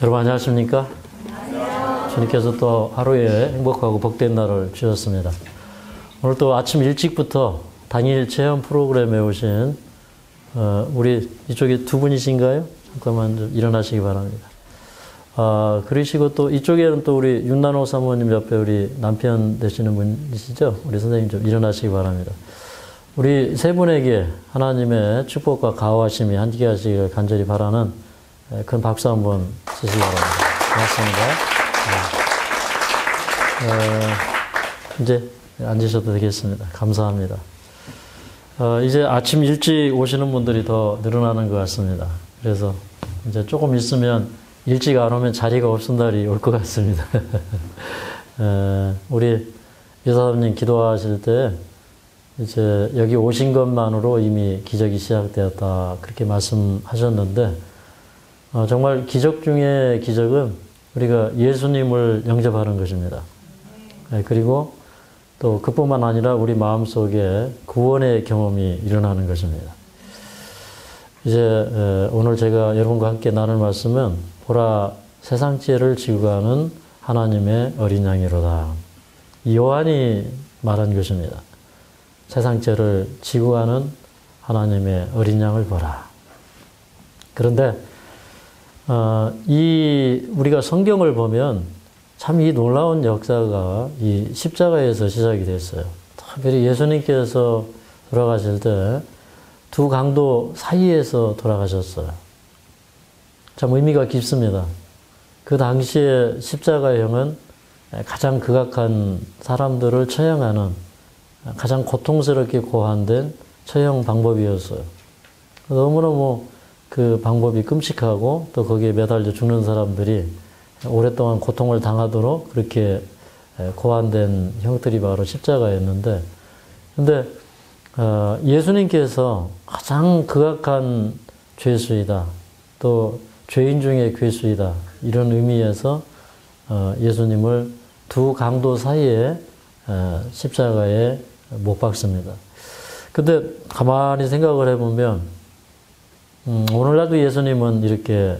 여러분 안녕하십니까? 주님께서 또 하루에 행복하고 복된 날을 주셨습니다. 오늘 또 아침 일찍부터 당일 체험 프로그램에 오신 우리 이쪽에 두 분이신가요? 잠깐만 좀 일어나시기 바랍니다. 그러시고 또 이쪽에는 또 우리 윤난호 사모님 옆에 우리 남편 되시는 분이시죠? 우리 선생님 좀 일어나시기 바랍니다. 우리 세 분에게 하나님의 축복과 가호하심이 함께하시기를 간절히 바라는 큰 박수 한번 주시기 바랍니다. 고맙습니다. 이제 앉으셔도 되겠습니다. 감사합니다. 이제 아침 일찍 오시는 분들이 더 늘어나는 것 같습니다. 그래서 이제 조금 있으면 일찍 안 오면 자리가 없은 날이 올 것 같습니다. 우리 여사님 기도하실 때 이제 여기 오신 것만으로 이미 기적이 시작되었다 그렇게 말씀하셨는데 정말 기적 중에 기적은 우리가 예수님을 영접하는 것입니다. 그리고 또 그뿐만 아니라 우리 마음속에 구원의 경험이 일어나는 것입니다. 이제 오늘 제가 여러분과 함께 나눌 말씀은 보라 세상 죄를 지고 가는 하나님의 어린 양이로다. 요한이 말한 것입니다. 세상 죄를 지고 가는 하나님의 어린 양을 보라. 그런데 우리가 성경을 보면 참 이 놀라운 역사가 이 십자가에서 시작이 됐어요. 특별히 예수님께서 돌아가실 때 두 강도 사이에서 돌아가셨어요. 참 의미가 깊습니다. 그 당시에 십자가형은 가장 극악한 사람들을 처형하는 가장 고통스럽게 고안된 처형 방법이었어요. 너무너무 그 방법이 끔찍하고 또 거기에 매달려 죽는 사람들이 오랫동안 고통을 당하도록 그렇게 고안된 형들이 바로 십자가였는데, 근데 예수님께서 가장 극악한 죄수이다, 또 죄인 중에 괴수이다, 이런 의미에서 예수님을 두 강도 사이에 십자가에 못 박습니다. 근데 가만히 생각을 해보면 오늘날도 예수님은 이렇게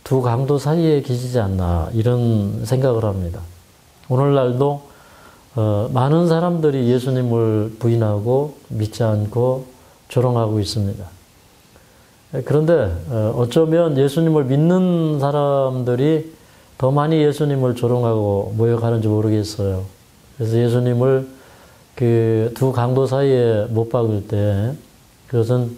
두 강도 사이에 계시지 않나 이런 생각을 합니다. 오늘날도 많은 사람들이 예수님을 부인하고 믿지 않고 조롱하고 있습니다. 그런데 어쩌면 예수님을 믿는 사람들이 더 많이 예수님을 조롱하고 모욕하는지 모르겠어요. 그래서 예수님을 그 두 강도 사이에 못 박을 때 그것은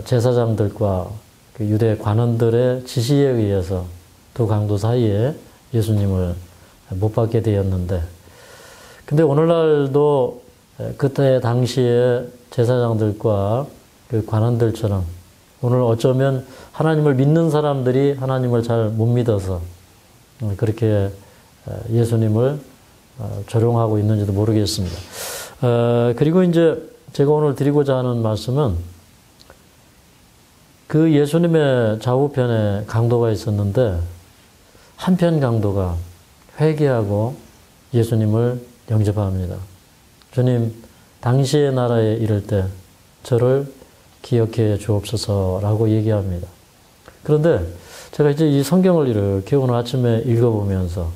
제사장들과 그 유대 관원들의 지시에 의해서 두 강도 사이에 예수님을 못 박게 되었는데, 근데 오늘날도 그때 당시에 제사장들과 그 관원들처럼 오늘 어쩌면 하나님을 믿는 사람들이 하나님을 잘 못 믿어서 그렇게 예수님을 조롱하고 있는지도 모르겠습니다. 그리고 이제 제가 오늘 드리고자 하는 말씀은 그 예수님의 좌우편에 강도가 있었는데 한편 강도가 회개하고 예수님을 영접합니다. 주님, 당시의 나라에 이를 때 저를 기억해 주옵소서라고 얘기합니다. 그런데 제가 이제 이 성경을 이렇게 오늘 아침에 읽어보면서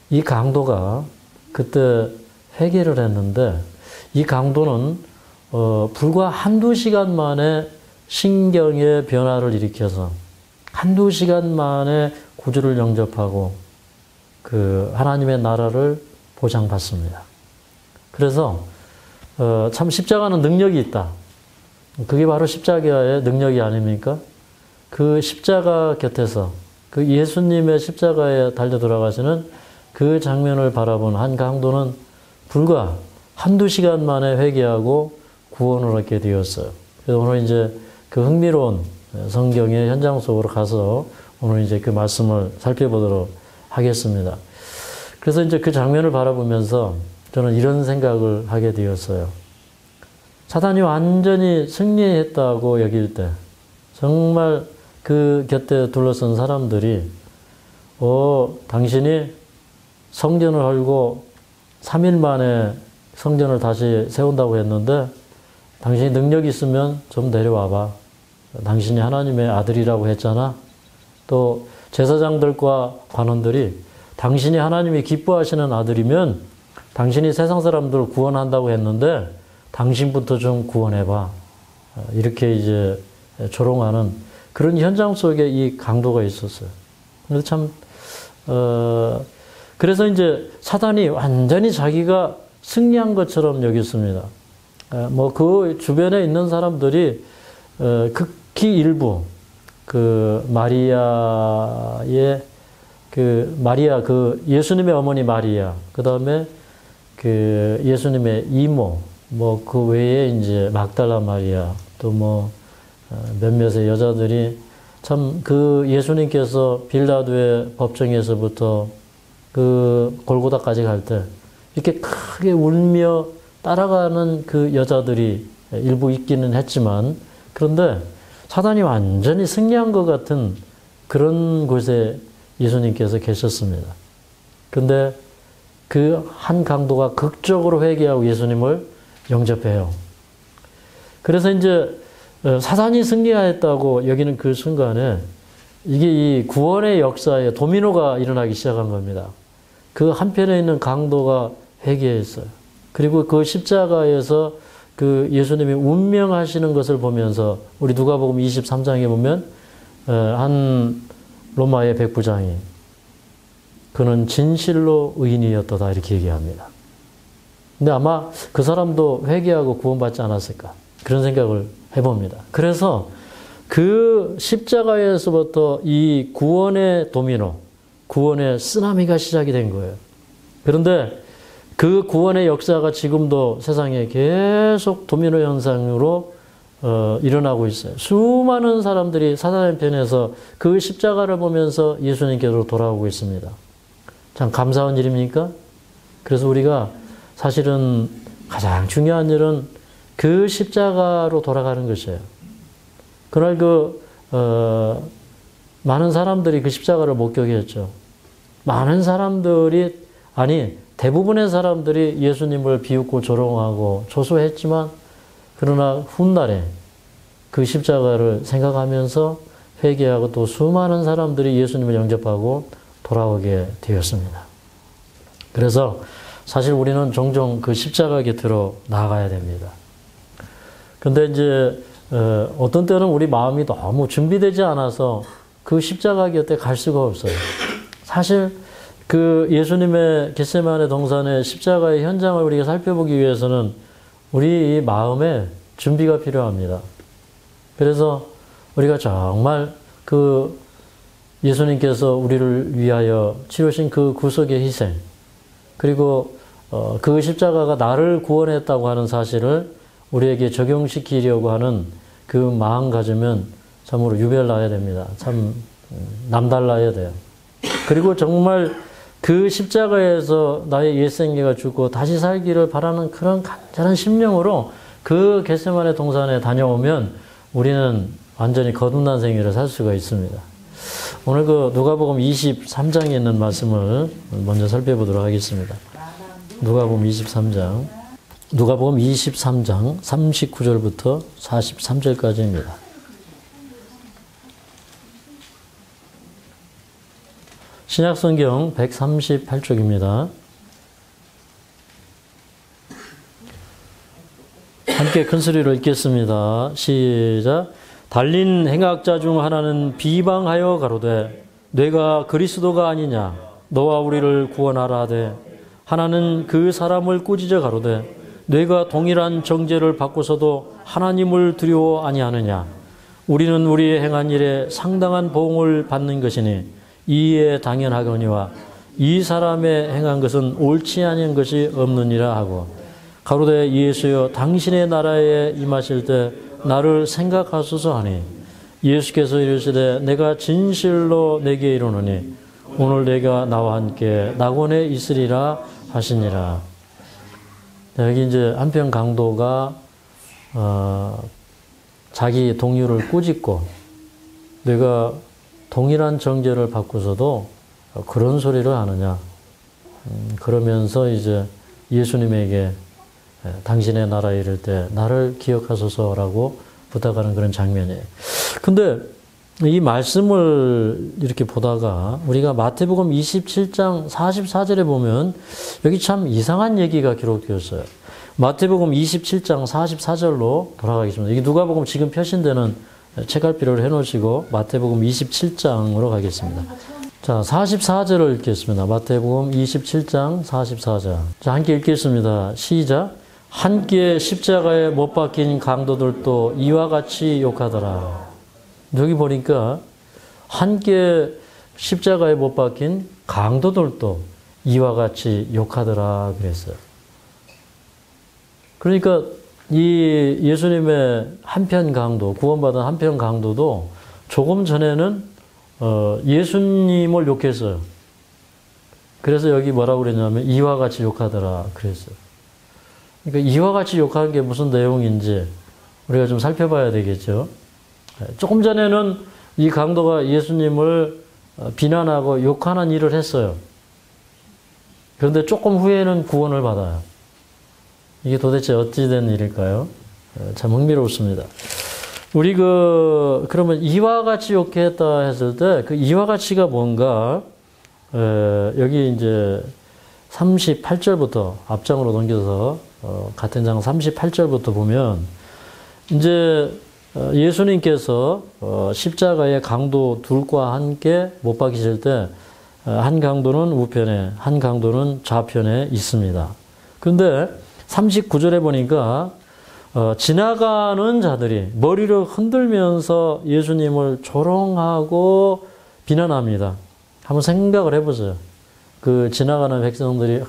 이 강도가 그때 회개를 했는데 이 강도는 불과 한두 시간 만에 신경의 변화를 일으켜서 한두 시간 만에 구주를 영접하고 그 하나님의 나라를 보장받습니다. 그래서 참 십자가는 능력이 있다. 그게 바로 십자가의 능력이 아닙니까? 그 십자가 곁에서 그 예수님의 십자가에 달려 돌아가시는 그 장면을 바라본 한 강도는 불과 한두 시간 만에 회개하고 구원을 얻게 되었어요. 그래서 오늘 이제 그 흥미로운 성경의 현장 속으로 가서 오늘 이제 그 말씀을 살펴보도록 하겠습니다. 그래서 이제 그 장면을 바라보면서 저는 이런 생각을 하게 되었어요. 사단이 완전히 승리했다고 여길 때 정말 그 곁에 둘러선 사람들이 당신이 성전을 헐고 3일 만에 성전을 다시 세운다고 했는데 당신이 능력이 있으면 좀 내려와봐. 당신이 하나님의 아들이라고 했잖아. 또 제사장들과 관원들이 당신이 하나님이 기뻐하시는 아들이면 당신이 세상 사람들을 구원한다고 했는데 당신부터 좀 구원해봐. 이렇게 이제 조롱하는 그런 현장 속에 이 강도가 있었어요. 그래서 참, 그래서 이제 사단이 완전히 자기가 승리한 것처럼 여겼습니다. 뭐 그 주변에 있는 사람들이 극히 일부 그 마리아의 그 예수님의 어머니 마리아, 그 다음에 그 예수님의 이모, 뭐 그 외에 이제 막달라 마리아, 또 뭐 몇몇의 여자들이 참 그 예수님께서 빌라도의 법정에서부터 그 골고다까지 갈 때 이렇게 크게 울며 따라가는 그 여자들이 일부 있기는 했지만, 그런데 사단이 완전히 승리한 것 같은 그런 곳에 예수님께서 계셨습니다. 근데 그 한 강도가 극적으로 회개하고 예수님을 영접해요. 그래서 이제 사단이 승리하였다고 여기는 그 순간에 이게 이 구원의 역사에 도미노가 일어나기 시작한 겁니다. 그 한편에 있는 강도가 회개했어요. 그리고 그 십자가에서 그 예수님이 운명하시는 것을 보면서 우리 누가복음 23장에 보면 한 로마의 백부장이 그는 진실로 의인이었도다 이렇게 얘기합니다. 근데 아마 그 사람도 회개하고 구원받지 않았을까 그런 생각을 해봅니다. 그래서 그 십자가에서부터 이 구원의 도미노, 구원의 쓰나미가 시작이 된 거예요. 그런데 그 구원의 역사가 지금도 세상에 계속 도미노 현상으로 일어나고 있어요. 수많은 사람들이 사단의 편에서 그 십자가를 보면서 예수님께로 돌아오고 있습니다. 참 감사한 일입니까? 그래서 우리가 사실은 가장 중요한 일은 그 십자가로 돌아가는 것이에요. 그날 많은 사람들이 그 십자가를 목격했죠. 많은 사람들이, 아니, 대부분의 사람들이 예수님을 비웃고 조롱하고 조소했지만, 그러나 훗날에 그 십자가를 생각하면서 회개하고 또 수많은 사람들이 예수님을 영접하고 돌아오게 되었습니다. 그래서 사실 우리는 종종 그 십자가 곁으로 나아가야 됩니다. 근데 이제 어떤 때는 우리 마음이 너무 준비되지 않아서 그 십자가 곁에 갈 수가 없어요. 사실 그 예수님의 겟세마네 동산의 십자가의 현장을 우리가 살펴보기 위해서는 우리 마음에 준비가 필요합니다. 그래서 우리가 정말 그 예수님께서 우리를 위하여 치르신 그 구속의 희생, 그리고 그 십자가가 나를 구원했다고 하는 사실을 우리에게 적용시키려고 하는 그 마음 가지면 참으로 유별나야 됩니다. 참 남달라야 돼요. 그리고 정말 그 십자가에서 나의 옛 생계가 죽고 다시 살기를 바라는 그런 간절한 심령으로 그 겟세마네 동산에 다녀오면 우리는 완전히 거듭난 생애를 살 수가 있습니다. 오늘 그 누가복음 23장에 있는 말씀을 먼저 살펴보도록 하겠습니다. 누가복음 23장. 누가복음 23장 39절부터 43절까지입니다. 신약성경 138쪽입니다. 함께 큰 소리로 읽겠습니다. 시작. 달린 행악자 중 하나는 비방하여 가로되 내가 그리스도가 아니냐 너와 우리를 구원하라 하되 하나는 그 사람을 꾸짖어 가로되 내가 동일한 정죄를 받고서도 하나님을 두려워 아니하느냐 우리는 우리의 행한 일에 상당한 보응을 받는 것이니 이에 당연하거니와 이 사람의 행한 것은 옳지 아니한 것이 없느니라 하고 가로되 예수여 당신의 나라에 임하실 때 나를 생각하소서 하니 예수께서 이르시되 내가 진실로 내게 이르노니 오늘 내가 나와 함께 낙원에 있으리라 하시니라. 여기 이제 한편 강도가 자기 동료를 꾸짖고 내가 동일한 정죄를 받고서도 그런 소리를 하느냐. 그러면서 이제 예수님에게 당신의 나라에 이를 때 나를 기억하소서라고 부탁하는 그런 장면이에요. 근데 이 말씀을 이렇게 보다가 우리가 마태복음 27장 44절에 보면 여기 참 이상한 얘기가 기록되었어요. 마태복음 27장 44절로 돌아가겠습니다. 이게 누가복음 지금 펴신 데는 책갈피를 해놓으시고 마태복음 27장으로 가겠습니다. 자, 44절을 읽겠습니다. 마태복음 27장 44절. 자, 함께 읽겠습니다. 시작. 함께 십자가에 못 박힌 강도들도 이와 같이 욕하더라. 여기 보니까 함께 십자가에 못 박힌 강도들도 이와 같이 욕하더라 그랬어요. 그러니까 이 예수님의 한편 강도, 구원받은 한편 강도도 조금 전에는 예수님을 욕했어요. 그래서 여기 뭐라고 그랬냐면 이와 같이 욕하더라 그랬어요. 그러니까 이와 같이 욕하는 게 무슨 내용인지 우리가 좀 살펴봐야 되겠죠. 조금 전에는 이 강도가 예수님을 비난하고 욕하는 일을 했어요. 그런데 조금 후에는 구원을 받아요. 이게 도대체 어찌 된 일일까요? 참 흥미롭습니다. 우리 그러면 이와 같이 욕했다 했을 때 그 이와 같이가 뭔가, 여기 이제 38절부터 앞장으로 넘겨서 같은 장 38절부터 보면 이제 예수님께서 십자가의 강도 둘과 함께 못 박히실 때 한 강도는 우편에 한 강도는 좌편에 있습니다. 그런데 39절에 보니까 지나가는 자들이 머리를 흔들면서 예수님을 조롱하고 비난합니다. 한번 생각을 해보세요. 그 지나가는 백성들이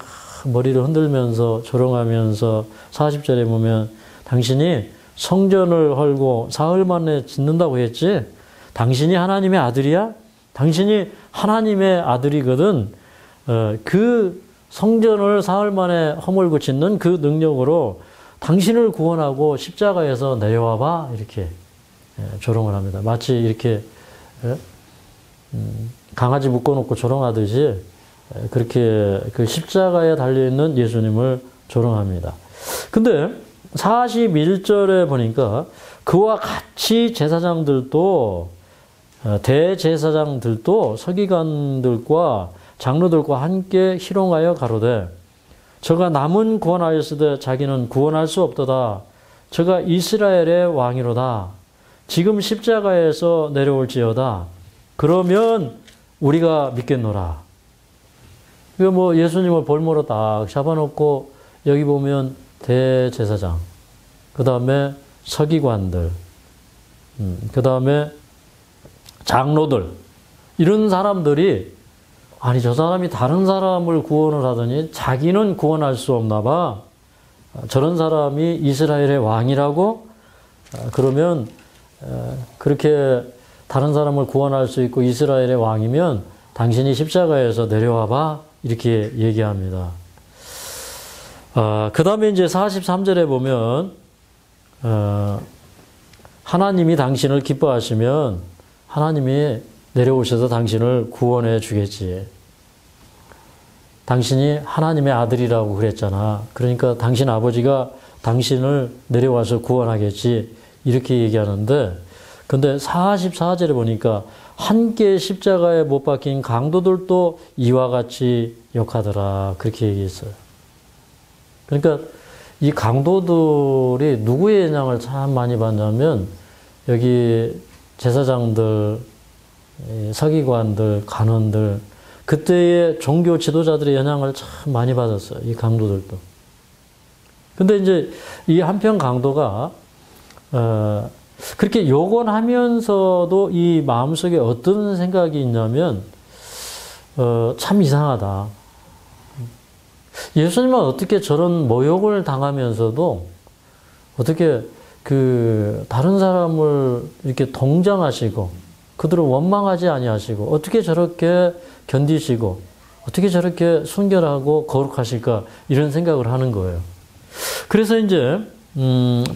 머리를 흔들면서 조롱하면서 40절에 보면 당신이 성전을 헐고 사흘 만에 짓는다고 했지? 당신이 하나님의 아들이야? 당신이 하나님의 아들이거든. 그 성전을 사흘 만에 허물고 짓는 그 능력으로 당신을 구원하고 십자가에서 내려와 봐. 이렇게 조롱을 합니다. 마치 이렇게 강아지 묶어놓고 조롱하듯이 그렇게 그 십자가에 달려있는 예수님을 조롱합니다. 근데 41절에 보니까 그와 같이 제사장들도 대제사장들도 서기관들과 장로들과 함께 희롱하여 가로되 저가 남은 구원하였으되 자기는 구원할 수 없도다. 저가 이스라엘의 왕이로다. 지금 십자가에서 내려올지어다. 그러면 우리가 믿겠노라. 이거 뭐 예수님을 볼모로 딱 잡아놓고 여기 보면 대제사장, 그 다음에 서기관들, 그 다음에 장로들, 이런 사람들이 아니 저 사람이 다른 사람을 구원을 하더니 자기는 구원할 수 없나 봐. 저런 사람이 이스라엘의 왕이라고? 그러면 그렇게 다른 사람을 구원할 수 있고 이스라엘의 왕이면 당신이 십자가에서 내려와 봐. 이렇게 얘기합니다. 그 다음에 이제 43절에 보면 하나님이 당신을 기뻐하시면 하나님이 내려오셔서 당신을 구원해 주겠지. 당신이 하나님의 아들이라고 그랬잖아. 그러니까 당신 아버지가 당신을 내려와서 구원하겠지. 이렇게 얘기하는데 근데 44절에 보니까 함께 십자가에 못 박힌 강도들도 이와 같이 욕하더라. 그렇게 얘기했어요. 그러니까 이 강도들이 누구의 영향을 참 많이 받냐면 여기 제사장들, 서기관들, 간원들, 그때의 종교 지도자들의 영향을 참 많이 받았어요. 이 강도들도. 근데 이제 이 한편 강도가 그렇게 욕을 하면서도 이 마음속에 어떤 생각이 있냐면 참 이상하다. 예수님은 어떻게 저런 모욕을 당하면서도 어떻게 그 다른 사람을 이렇게 동정하시고 그들을 원망하지 아니하시고 어떻게 저렇게 견디시고 어떻게 저렇게 순결하고 거룩하실까 이런 생각을 하는 거예요. 그래서 이제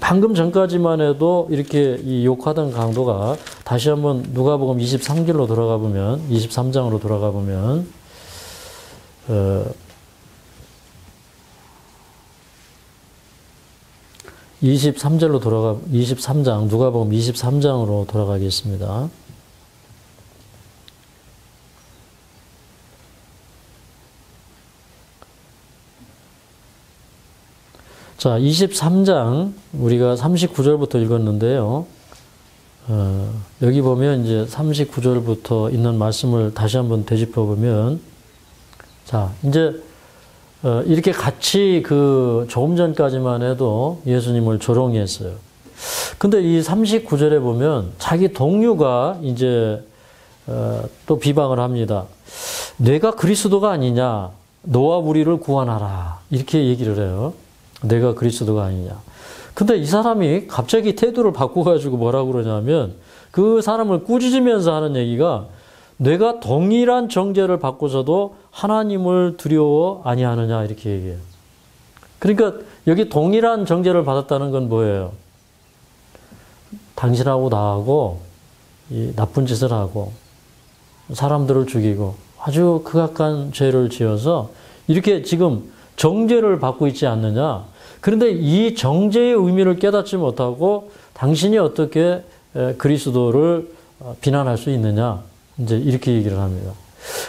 방금 전까지만 해도 이렇게 이 욕하던 강도가 다시 한번 누가복음 23절로 돌아가 보면 23장으로 돌아가 보면 23장 누가복음 23장으로 돌아가겠습니다. 자, 23장 우리가 39절부터 읽었는데요. 여기 보면 이제 39절부터 있는 말씀을 다시 한번 되짚어 보면, 자, 이제 이렇게 같이 조금 전까지만 해도 예수님을 조롱했어요. 근데 이 39절에 보면 자기 동료가 이제 또 비방을 합니다. 내가 그리스도가 아니냐? 너와 우리를 구원하라. 이렇게 얘기를 해요. 내가 그리스도가 아니냐. 근데 이 사람이 갑자기 태도를 바꿔가지고 뭐라고 그러냐면, 그 사람을 꾸짖으면서 하는 얘기가, 내가 동일한 정죄를 받고서도 하나님을 두려워 아니하느냐, 이렇게 얘기해요. 그러니까 여기 동일한 정죄를 받았다는 건 뭐예요? 당신하고 나하고 이 나쁜 짓을 하고 사람들을 죽이고 아주 극악한 죄를 지어서 이렇게 지금 정죄를 받고 있지 않느냐. 그런데 이 정죄의 의미를 깨닫지 못하고 당신이 어떻게 그리스도를 비난할 수 있느냐. 이제 이렇게 얘기를 합니다.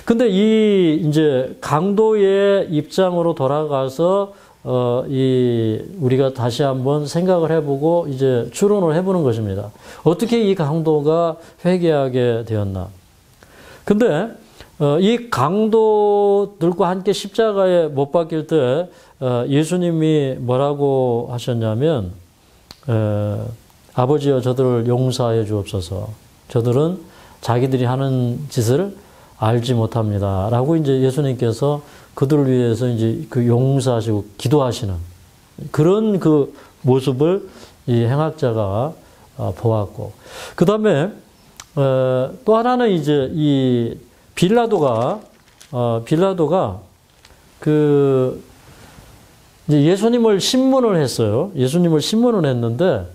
근데 이제 강도의 입장으로 돌아가서 우리가 다시 한번 생각을 해보고 이제 추론을 해보는 것입니다. 어떻게 이 강도가 회개하게 되었나. 근데 이 강도들과 함께 십자가에 못 박힐 때 예수님이 뭐라고 하셨냐면, 아버지여 저들을 용서하여 주옵소서. 저들은 자기들이 하는 짓을 알지 못합니다. 라고 이제 예수님께서 그들을 위해서 이제 용서하시고 기도하시는 그런 모습을 이 행악자가 보았고, 그 다음에 또 하나는 이제 이 빌라도가 이제 예수님을 신문을 했어요. 예수님을 신문을 했는데,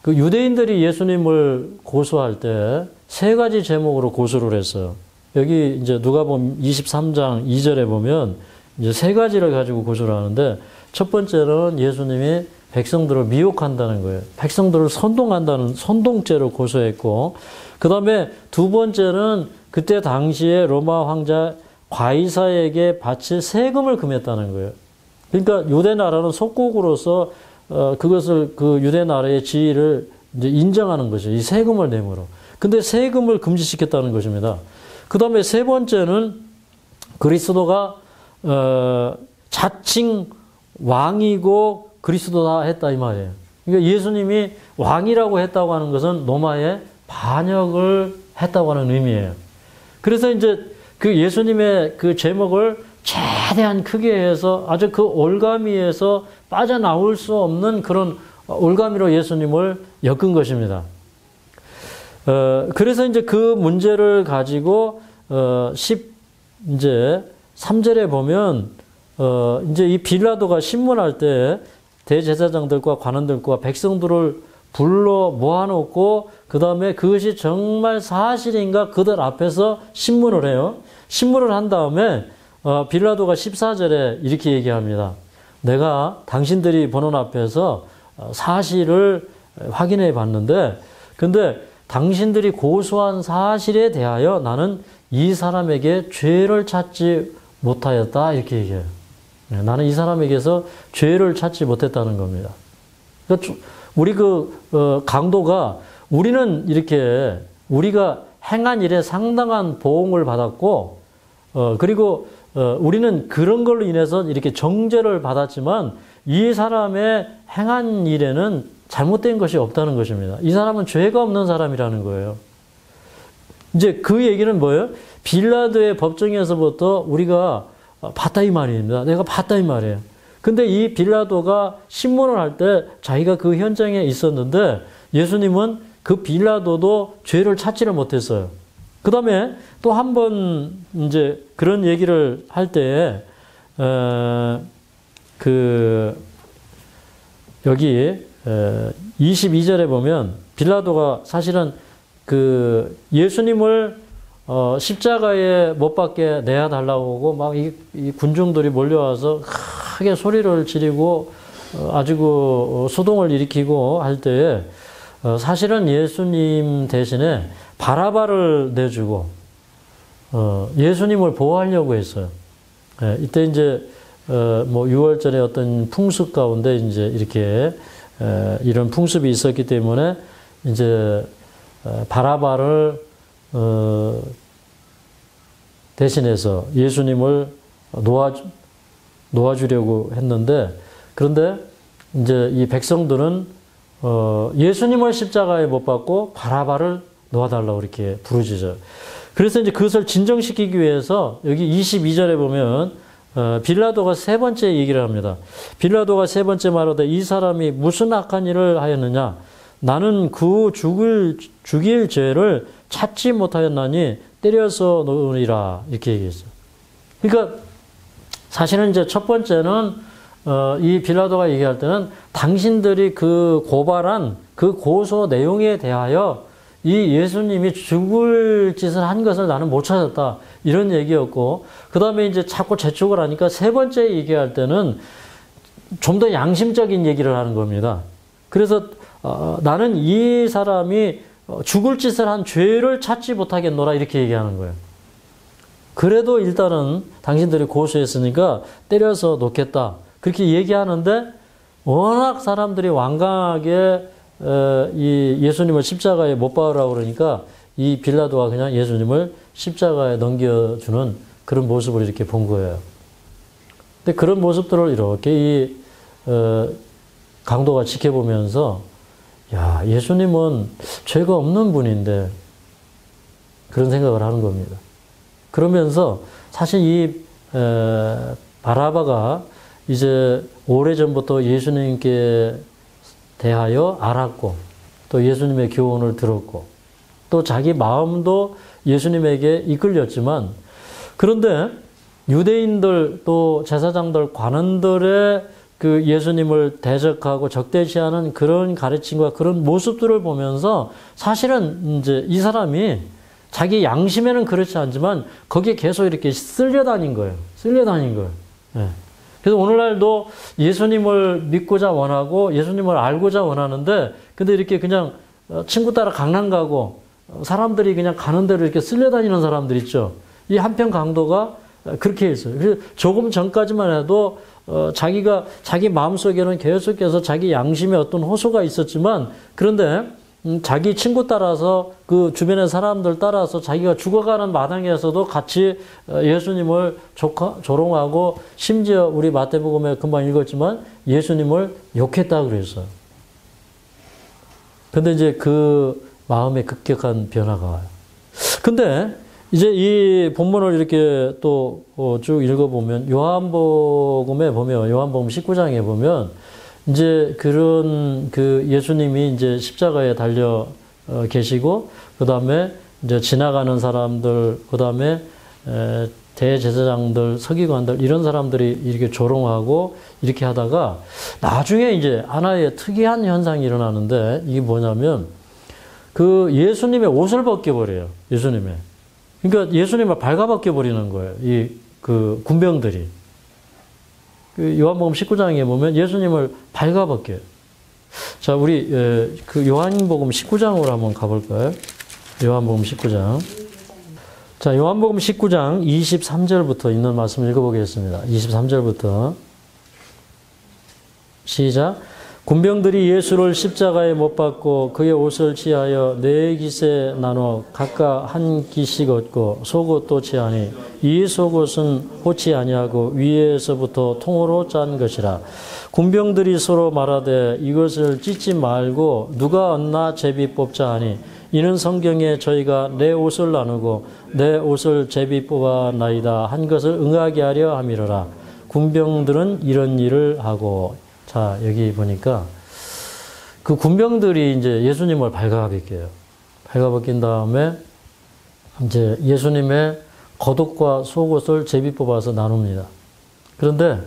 유대인들이 예수님을 고소할 때 세 가지 제목으로 고소를 했어요. 여기 이제 누가복음 23장 2절에 보면 이제 세 가지를 가지고 고소를 하는데, 첫 번째는 예수님이 백성들을 미혹한다는 거예요. 백성들을 선동한다는 선동죄로 고소했고, 그 다음에 두 번째는 그때 당시에 로마 황제 과이사에게 바칠 세금을 금했다는 거예요. 그러니까 유대 나라는 속국으로서 그것을 유대 나라의 지위를 이제 인정하는 거죠. 이 세금을 내므로. 근데 세금을 금지시켰다는 것입니다. 그 다음에 세 번째는 그리스도가 자칭 왕이고 그리스도다 했다 이 말이에요. 그러니까 예수님이 왕이라고 했다고 하는 것은 로마에 반역을 했다고 하는 의미예요. 그래서 이제 예수님의 제목을 최대한 크게 해서 아주 올가미에서 빠져나올 수 없는 그런 올가미로 예수님을 엮은 것입니다. 그래서 이제 그 문제를 가지고 이제 3절에 보면 이제 이 빌라도가 신문할 때 대제사장들과 관원들과 백성들을 불러 모아놓고 그 다음에 그것이 정말 사실인가 그들 앞에서 신문을 해요. 신문을 한 다음에 빌라도가 14절에 이렇게 얘기합니다. 내가 당신들이 보는 앞에서 사실을 확인해 봤는데, 근데 당신들이 고소한 사실에 대하여 나는 이 사람에게 죄를 찾지 못하였다 이렇게 얘기해요. 나는 이 사람에게서 죄를 찾지 못했다는 겁니다. 그러니까 우리 강도가 우리는 이렇게 우리가 행한 일에 상당한 보응을 받았고, 그리고 우리는 그런 걸로 인해서 이렇게 정죄를 받았지만 이 사람의 행한 일에는 잘못된 것이 없다는 것입니다. 이 사람은 죄가 없는 사람이라는 거예요. 이제 그 얘기는 뭐예요? 빌라도의 법정에서부터 우리가 봤다 이 말입니다. 내가 봤다 이 말이에요. 근데 이 빌라도가 신문을 할 때 자기가 그 현장에 있었는데 예수님은 그 빌라도도 죄를 찾지를 못했어요. 그 다음에 또 한 번 이제 그런 얘기를 할 때에 여기 22절에 보면 빌라도가 사실은 예수님을 십자가에 못 박게 내야 달라고 하고 막 이 군중들이 몰려와서 크게 소리를 지르고 아주 소동을 일으키고 할 때에 사실은 예수님 대신에 바라바를 내주고 예수님을 보호하려고 했어요. 이때 이제 뭐 6월절의 어떤 풍습 가운데 이제 이렇게 이런 풍습이 있었기 때문에 이제 바라바를 대신해서 예수님을 놓아주려고 했는데, 그런데 이제 이 백성들은 예수님을 십자가에 못 박고 바라바를 놓아달라고 이렇게 부르짖어요. 그래서 이제 그것을 진정시키기 위해서 여기 22절에 보면 빌라도가 세 번째 얘기를 합니다. 빌라도가 세 번째 말하되 이 사람이 무슨 악한 일을 하였느냐? 나는 그 죽일 죄를 찾지 못하였나니 때려서 놓으리라. 이렇게 얘기했어요. 그러니까 사실은 이제 첫 번째는 이 빌라도가 얘기할 때는 당신들이 그 고발한 그 고소 내용에 대하여 이 예수님이 죽을 짓을 한 것을 나는 못 찾았다. 이런 얘기였고, 그 다음에 이제 자꾸 재촉을 하니까 세 번째 얘기할 때는 좀 더 양심적인 얘기를 하는 겁니다. 그래서 나는 이 사람이 죽을 짓을 한 죄를 찾지 못하겠노라. 이렇게 얘기하는 거예요. 그래도 일단은 당신들이 고소했으니까 때려서 놓겠다. 그렇게 얘기하는데 워낙 사람들이 완강하게 이 예수님을 십자가에 못 박으라고 그러니까 이 빌라도가 그냥 예수님을 십자가에 넘겨주는 그런 모습을 이렇게 본 거예요. 근데 그런 모습들을 이렇게 이 강도가 지켜보면서, 야, 예수님은 죄가 없는 분인데, 그런 생각을 하는 겁니다. 그러면서 사실 이 바라바가 이제 오래전부터 예수님께 대하여 알았고, 또 예수님의 교훈을 들었고, 또 자기 마음도 예수님에게 이끌렸지만, 그런데 유대인들 또 제사장들 관원들의 그 예수님을 대적하고 적대시하는 그런 가르침과 그런 모습들을 보면서 사실은 이제 이 사람이 자기 양심에는 그렇지 않지만 거기에 계속 이렇게 쓸려다닌 거예요. 쓸려다닌 거예요. 네. 그래서 오늘날도 예수님을 믿고자 원하고 예수님을 알고자 원하는데, 근데 이렇게 그냥 친구 따라 강남 가고 사람들이 그냥 가는 대로 이렇게 쓸려다니는 사람들 있죠. 이 한편 강도가 그렇게 했어요. 그래서 조금 전까지만 해도 자기가 자기 마음속에는 계속해서 자기 양심에 어떤 호소가 있었지만, 그런데 자기 친구 따라서 그 주변의 사람들 따라서 자기가 죽어가는 마당에서도 같이 예수님을 조롱하고, 심지어 우리 마태복음에 금방 읽었지만 예수님을 욕했다 그랬어요. 근데 이제 그 마음에 급격한 변화가 와요. 근데 이제 이 본문을 이렇게 또 쭉 읽어보면 요한복음에 보면, 요한복음 19장에 보면 이제 그런 그 예수님이 이제 십자가에 달려 계시고, 그 다음에 이제 지나가는 사람들, 그 다음에 대제사장들, 서기관들, 이런 사람들이 이렇게 조롱하고 이렇게 하다가 나중에 이제 하나의 특이한 현상이 일어나는데, 이게 뭐냐면 그 예수님의 옷을 벗겨버려요. 예수님의. 그러니까 예수님을 발가벗겨버리는 거예요. 그 군병들이. 그 요한복음 19장에 보면 예수님을 발가벗겨요. 자, 우리 그 요한복음 19장으로 한번 가볼까요? 요한복음 19장. 자, 요한복음 19장 23절부터 있는 말씀 읽어보겠습니다. 23절부터. 시작. 군병들이 예수를 십자가에 못 박고 그의 옷을 취하여 네 깃에 나눠 각각 한 깃씩 얻고 속옷도 취하니 이 속옷은 호치 아니하고 위에서부터 통으로 짠 것이라. 군병들이 서로 말하되 이것을 찢지 말고 누가 얻나 제비 뽑자 하니, 이는 성경에 저희가 내 옷을 나누고 내 옷을 제비 뽑아 나이다 한 것을 응하게 하려 함이로라. 군병들은 이런 일을 하고. 자, 여기 보니까 그 군병들이 이제 예수님을 발가벗겨요. 발가벗긴 다음에 이제 예수님의 겉옷과 속옷을 제비 뽑아서 나눕니다. 그런데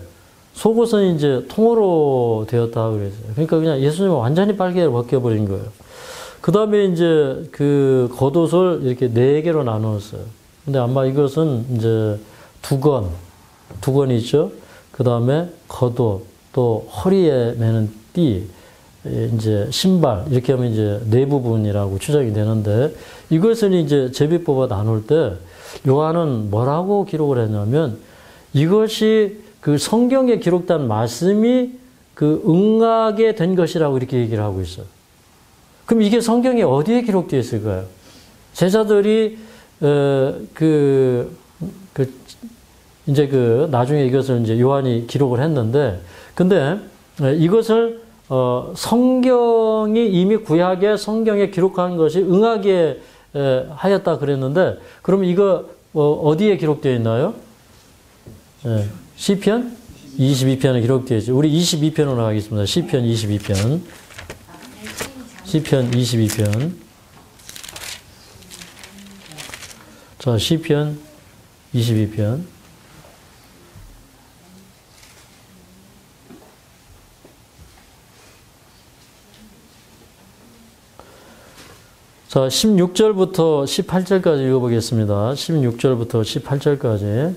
속옷은 이제 통으로 되었다 그랬어요. 그러니까 그냥 예수님을 완전히 빨개 벗겨버린 거예요. 그 다음에 이제 그 겉옷을 이렇게 네 개로 나누었어요. 근데 아마 이것은 이제 두 건이 있죠. 그 다음에 겉옷, 또 허리에 매는 띠, 이제 신발, 이렇게 하면 이제 네 부분이라고 추정이 되는데, 이것을 이제 제비 뽑아 나눌 때 요한은 뭐라고 기록을 했냐면, 이것이 그 성경에 기록된 말씀이 그 응하게 된 것이라고 이렇게 얘기를 하고 있어요. 그럼 이게 성경에 어디에 기록되어 있을까요? 제자들이 이제 나중에 이것을 이제 요한이 기록을 했는데, 근데 이것을 성경이 이미 구약의 성경에 기록한 것이 응하게 하였다 그랬는데, 그럼 이거 어디에 기록되어 있나요? 시편 22편에 기록되어 있죠. 우리 22편으로 가겠습니다. 시편 22편. 시편 22편. 자, 시편 22편. 자, 16절부터 18절까지 읽어보겠습니다. 16절부터 18절까지.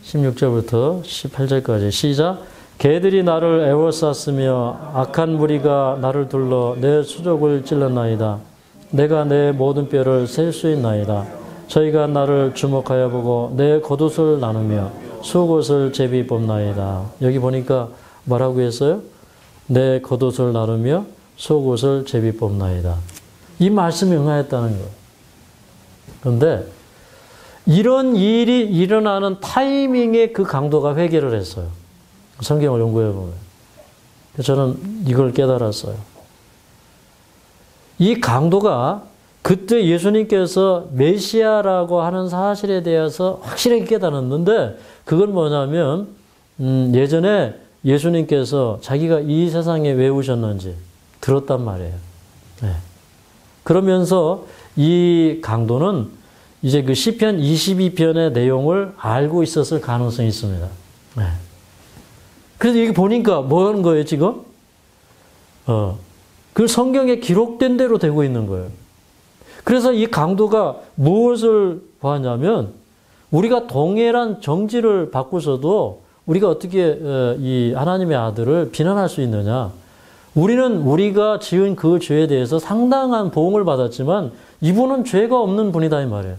16절부터 18절까지. 시작. 개들이 나를 애워쌌으며 악한 무리가 나를 둘러 내 수족을 찔렀나이다. 내가 내 모든 뼈를 셀 수 있나이다. 저희가 나를 주목하여 보고 내 겉옷을 나누며 속옷을 제비 뽑나이다. 여기 보니까 뭐라고 했어요? 내 겉옷을 나누며 속옷을 제비 뽑나이다. 이 말씀이 응하였다는 거예요. 그런데 이런 일이 일어나는 타이밍에 그 강도가 회개를 했어요. 성경을 연구해 보면. 저는 이걸 깨달았어요. 이 강도가 그때 예수님께서 메시아라고 하는 사실에 대해서 확실하게 깨달았는데, 그건 뭐냐면 예전에 예수님께서 자기가 이 세상에 왜 오셨는지 들었단 말이에요. 네. 그러면서 이 강도는 이제 그 시편 22편의 내용을 알고 있었을 가능성이 있습니다. 네. 그래서 여기 보니까 뭐 하는 거예요, 지금? 그 성경에 기록된 대로 되고 있는 거예요. 그래서 이 강도가 무엇을 보았냐면, 우리가 동일한 정지를 바꾸서도 우리가 어떻게 이 하나님의 아들을 비난할 수 있느냐? 우리는 우리가 지은 그 죄에 대해서 상당한 보응을 받았지만 이분은 죄가 없는 분이다 이 말이에요.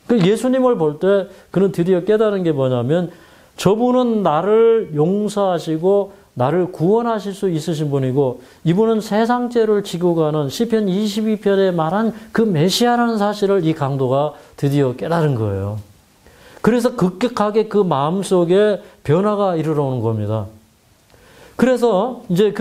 그 예수님을 볼 때 그는 드디어 깨달은 게 뭐냐면, 저분은 나를 용서하시고 나를 구원하실 수 있으신 분이고, 이분은 세상 죄를 지고 가는 시편 22편에 말한 그 메시아라는 사실을 이 강도가 드디어 깨달은 거예요. 그래서 급격하게 그 마음속에 변화가 이르러오는 겁니다. 그래서 이제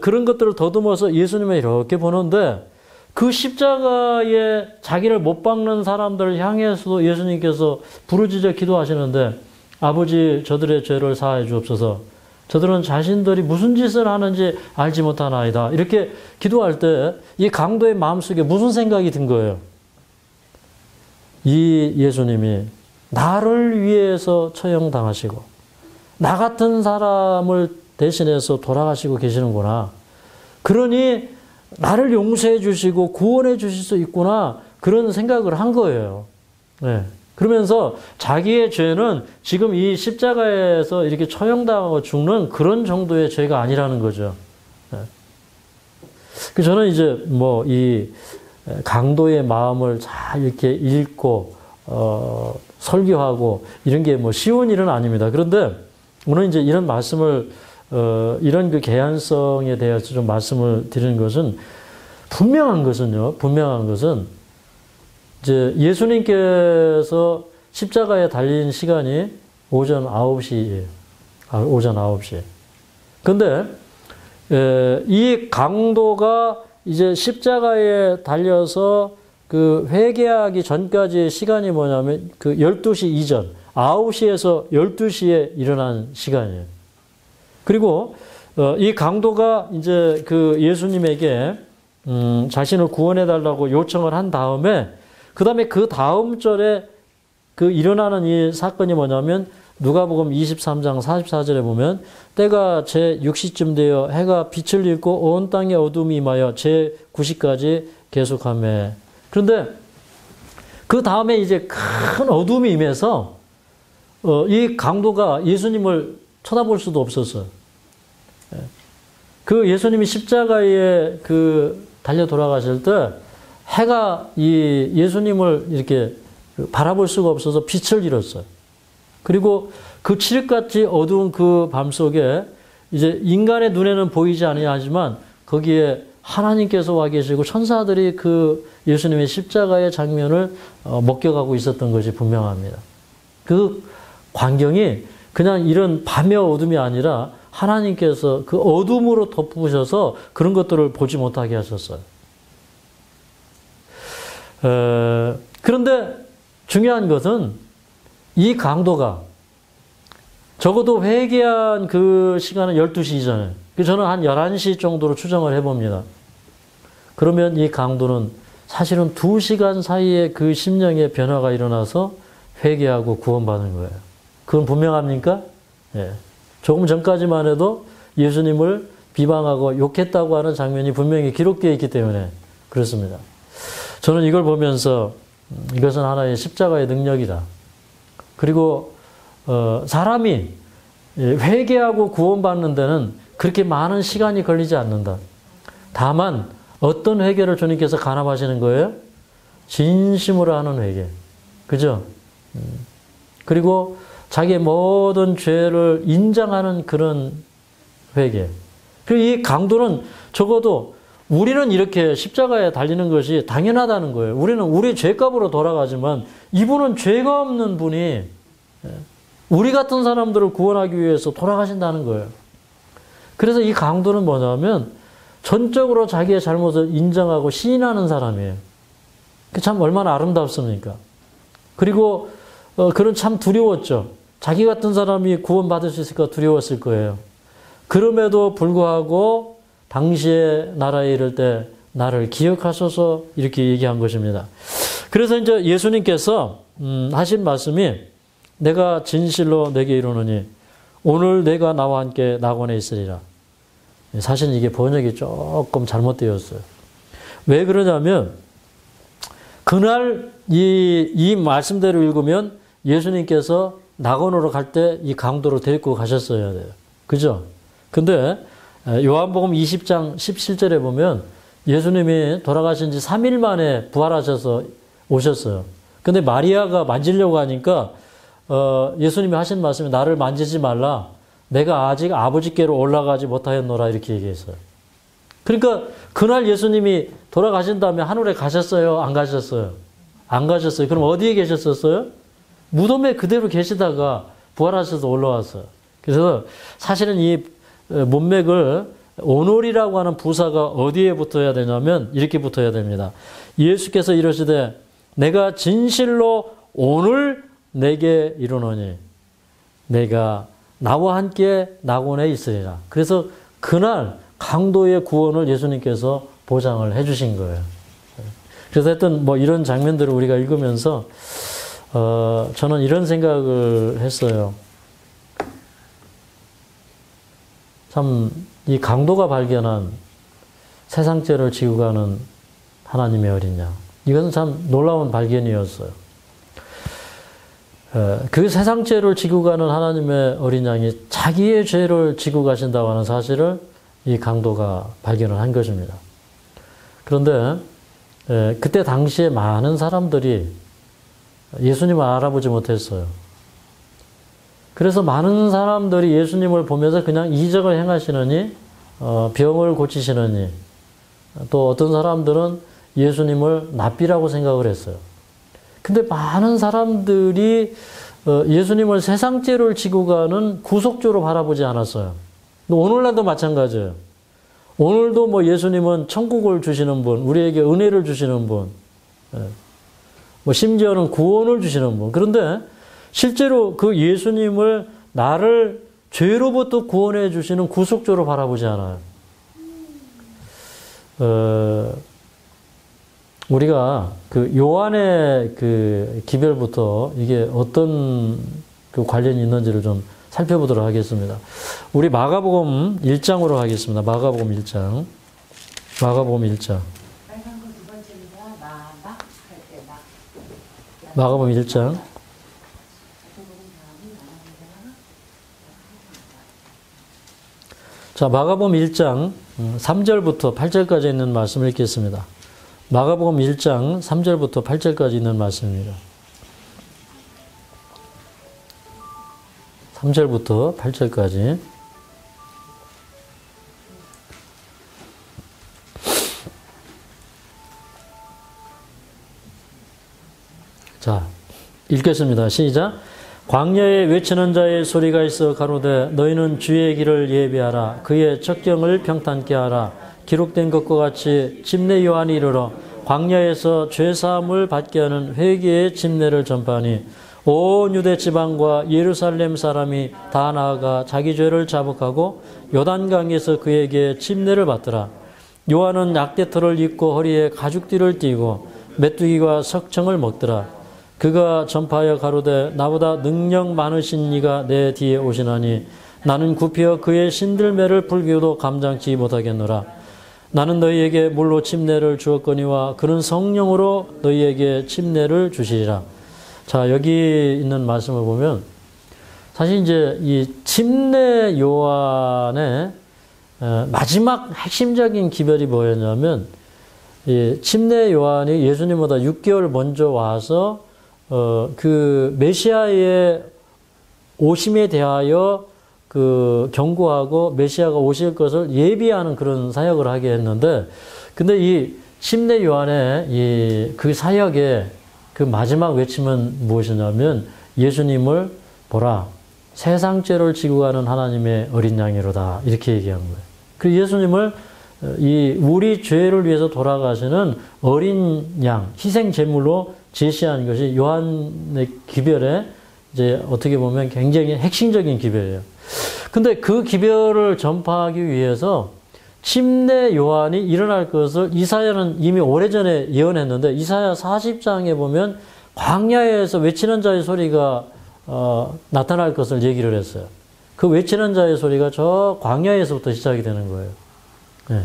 그런 것들을 더듬어서 예수님을 이렇게 보는데, 그 십자가에 자기를 못 박는 사람들을 향해서도 예수님께서 부르짖어 기도하시는데, 아버지 저들의 죄를 사하여 주옵소서. 저들은 자신들이 무슨 짓을 하는지 알지 못하나이다. 이렇게 기도할 때 이 강도의 마음속에 무슨 생각이 든 거예요? 이 예수님이 나를 위해서 처형당하시고 나 같은 사람을 대신해서 돌아가시고 계시는구나. 그러니 나를 용서해 주시고 구원해 주실 수 있구나. 그런 생각을 한 거예요. 네. 그러면서 자기의 죄는 지금 이 십자가에서 이렇게 처형당하고 죽는 그런 정도의 죄가 아니라는 거죠. 네. 저는 이제 뭐 이 강도의 마음을 잘 이렇게 읽고 설교하고 이런 게 뭐 쉬운 일은 아닙니다. 그런데 오늘 이제 이런 말씀을 이런 그 개연성에 대해서 좀 말씀을 드리는 것은, 분명한 것은 이제 예수님께서 십자가에 달린 시간이 오전 9시예요. 오전 9시. 근데 이 강도가 이제 십자가에 달려서 그 회개하기 전까지의 시간이 뭐냐면 그 12시 이전, 9시에서 12시에 일어난 시간이에요. 그리고 이 강도가 이제 그 예수님에게 자신을 구원해 달라고 요청을 한 다음에, 그 다음에 그 다음 절에 그 일어나는 이 사건이 뭐냐면 누가복음 23장 44절에 보면, 때가 제 6시쯤 되어 해가 빛을 잃고 온 땅에 어둠이 임하여 제 9시까지 계속하매. 그런데 그 다음에 이제 큰 어둠이 임해서 이 강도가 예수님을 쳐다볼 수도 없었어요. 그 예수님이 십자가에 달려 돌아가실 때 해가 이 예수님을 이렇게 바라볼 수가 없어서 빛을 잃었어요. 그리고 그 칠흑같이 어두운 그 밤 속에 이제 인간의 눈에는 보이지 아니하지만 거기에 하나님께서 와 계시고 천사들이 그 예수님의 십자가의 장면을 목격하고 있었던 것이 분명합니다. 그 광경이 그냥 이런 밤의 어둠이 아니라 하나님께서 그 어둠으로 덮으셔서 그런 것들을 보지 못하게 하셨어요. 그런데 중요한 것은 이 강도가 적어도 회개한 그 시간은 12시 이전에, 저는 한 11시 정도로 추정을 해봅니다. 그러면 이 강도는 사실은 2시간 사이에 그 심령의 변화가 일어나서 회개하고 구원받는 거예요. 그건 분명합니까? 예. 조금 전까지만 해도 예수님을 비방하고 욕했다고 하는 장면이 분명히 기록되어 있기 때문에 그렇습니다. 저는 이걸 보면서 이것은 하나의 십자가의 능력이다. 그리고 사람이 회개하고 구원받는 데는 그렇게 많은 시간이 걸리지 않는다. 다만 어떤 회개를 주님께서 간합하시는 거예요? 진심으로 하는 회개. 그죠? 그리고 자기의 모든 죄를 인정하는 그런 회개. 그리고 이 강도는 적어도 우리는 이렇게 십자가에 달리는 것이 당연하다는 거예요. 우리는 우리 죄값으로 돌아가지만 이분은 죄가 없는 분이 우리 같은 사람들을 구원하기 위해서 돌아가신다는 거예요. 그래서 이 강도는 뭐냐면 전적으로 자기의 잘못을 인정하고 시인하는 사람이에요. 참 얼마나 아름답습니까? 그리고 그는 참 두려웠죠. 자기 같은 사람이 구원받을 수 있을까 두려웠을 거예요. 그럼에도 불구하고 당시의 나라에 이를 때 나를 기억하소서 이렇게 얘기한 것입니다. 그래서 이제 예수님께서 하신 말씀이 내가 진실로 내게 이르노니 오늘 내가 나와 함께 낙원에 있으리라. 사실 이게 번역이 조금 잘못되었어요. 왜 그러냐면 그날 이 말씀대로 읽으면 예수님께서 낙원으로 갈 때 이 강도로 데리고 가셨어야 돼요. 그죠? 근데 요한복음 20장 17절에 보면 예수님이 돌아가신 지 3일 만에 부활하셔서 오셨어요. 근데 마리아가 만지려고 하니까 예수님이 하신 말씀이 나를 만지지 말라. 내가 아직 아버지께로 올라가지 못하였노라 이렇게 얘기했어요. 그러니까 그날 예수님이 돌아가신 다음에 하늘에 가셨어요? 안 가셨어요? 안 가셨어요. 그럼 어디에 계셨었어요? 무덤에 그대로 계시다가 부활하셔서 올라왔어요. 그래서 사실은 이 문맥을 오늘이라고 하는 부사가 어디에 붙어야 되냐면 이렇게 붙어야 됩니다. 예수께서 이러시되 내가 진실로 오늘 내게 이르노니 내가 나와 함께 낙원에 있으리라. 그래서 그날 강도의 구원을 예수님께서 보장을 해주신 거예요. 그래서 하여튼 뭐 이런 장면들을 우리가 읽으면서 저는 이런 생각을 했어요. 참 이 강도가 발견한 세상죄를 지고 가는 하나님의 어린 양. 이것은 참 놀라운 발견이었어요. 그 세상죄를 지고 가는 하나님의 어린 양이 자기의 죄를 지고 가신다고 하는 사실을 이 강도가 발견을 한 것입니다. 그런데 그때 당시에 많은 사람들이 예수님을 알아보지 못했어요. 그래서 많은 사람들이 예수님을 보면서 그냥 이적을 행하시느니 병을 고치시느니 또 어떤 사람들은 예수님을 납비라고 생각을 했어요. 근데 많은 사람들이 예수님을 세상죄를 지고 가는 구속주로 바라보지 않았어요. 오늘날도 마찬가지예요. 오늘도 뭐 예수님은 천국을 주시는 분, 우리에게 은혜를 주시는 분, 뭐 심지어는 구원을 주시는 분. 그런데 실제로 그 예수님을 나를 죄로부터 구원해 주시는 구속주로 바라보지 않아요. 우리가 그 요한의 그 기별부터 이게 어떤 그 관련이 있는지를 좀 살펴보도록 하겠습니다. 우리 마가복음 1장으로 하겠습니다. 마가복음 1장. 마가복음 1장. 마가복음 1장. 자, 마가복음 1장 3절부터 8절까지 있는 말씀을 읽겠습니다. 마가복음 1장 3절부터 8절까지 있는 말씀입니다. 3절부터 8절까지. 자, 읽겠습니다. 시작. 광야에 외치는 자의 소리가 있어 가로되 너희는 주의 길을 예비하라. 그의 척경을 평탄케 하라. 기록된 것과 같이 집례 요한이 이르러 광야에서 죄사함을 받게 하는 회개의 집례를 전파하니 온 유대 지방과 예루살렘 사람이 다 나아가 자기 죄를 자복하고 요단강에서 그에게 집례를 받더라. 요한은 약대털을 입고 허리에 가죽띠를 띠고 메뚜기와 석청을 먹더라. 그가 전파하여 가로되 나보다 능력 많으신 이가 내 뒤에 오시나니 나는 굽혀 그의 신들매를 풀기도 감당치 못하겠노라. 나는 너희에게 물로 침례를 주었거니와 그는 성령으로 너희에게 침례를 주시리라. 자, 여기 있는 말씀을 보면 사실 이제 이 침례 요한의 마지막 핵심적인 기별이 뭐였냐면 이 침례 요한이 예수님보다 6개월 먼저 와서 그 메시아의 오심에 대하여 그 경고하고 메시아가 오실 것을 예비하는 그런 사역을 하게 했는데, 근데 이 침례 요한의 이 그 사역의 그 마지막 외침은 무엇이냐면 예수님을 보라, 세상 죄를 지고 가는 하나님의 어린 양이로다, 이렇게 얘기한 거예요. 그 예수님을 이 우리 죄를 위해서 돌아가시는 어린 양, 희생 제물로 제시한 것이 요한의 기별에 이제 어떻게 보면 굉장히 핵심적인 기별이에요. 근데 그 기별을 전파하기 위해서 침례 요한이 일어날 것을 이사야는 이미 오래전에 예언했는데, 이사야 40장에 보면 광야에서 외치는 자의 소리가 나타날 것을 얘기를 했어요. 그 외치는 자의 소리가 저 광야에서부터 시작이 되는 거예요. 네.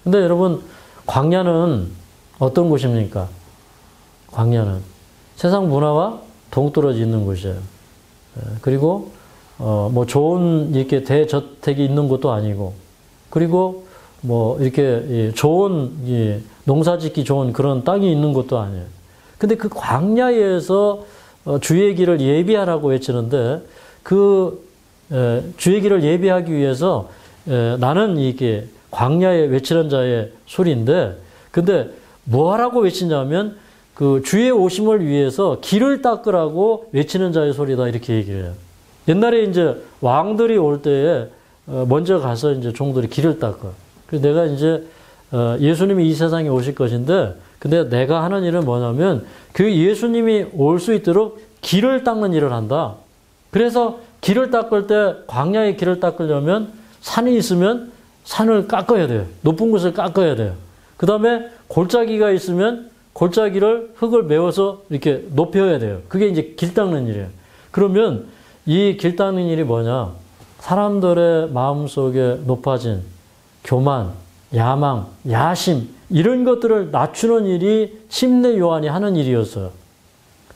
근데 여러분, 광야는 어떤 곳입니까? 광야는 세상 문화와 동떨어져 있는 곳이에요. 그리고 뭐 좋은 이렇게 대저택이 있는 곳도 아니고, 그리고 뭐 이렇게 좋은 농사짓기 좋은 그런 땅이 있는 곳도 아니에요. 근데 그 광야에서 주의 길을 예비하라고 외치는데, 그 주의 길을 예비하기 위해서 나는 이게 광야에 외치는 자의 소리인데, 근데 뭐 하라고 외치냐면 그 주의 오심을 위해서 길을 닦으라고 외치는 자의 소리다, 이렇게 얘기를 해요. 옛날에 이제 왕들이 올 때에 먼저 가서 이제 종들이 길을 닦아. 그래서 내가 이제 예수님이 이 세상에 오실 것인데, 근데 내가 하는 일은 뭐냐면 그 예수님이 올 수 있도록 길을 닦는 일을 한다. 그래서 길을 닦을 때, 광야의 길을 닦으려면 산이 있으면 산을 깎아야 돼요. 높은 곳을 깎아야 돼요. 그 다음에 골짜기가 있으면 골짜기를 흙을 메워서 이렇게 높여야 돼요. 그게 이제 길 닦는 일이에요. 그러면 이 길 닦는 일이 뭐냐? 사람들의 마음속에 높아진 교만, 야망, 야심, 이런 것들을 낮추는 일이 침례 요한이 하는 일이었어요.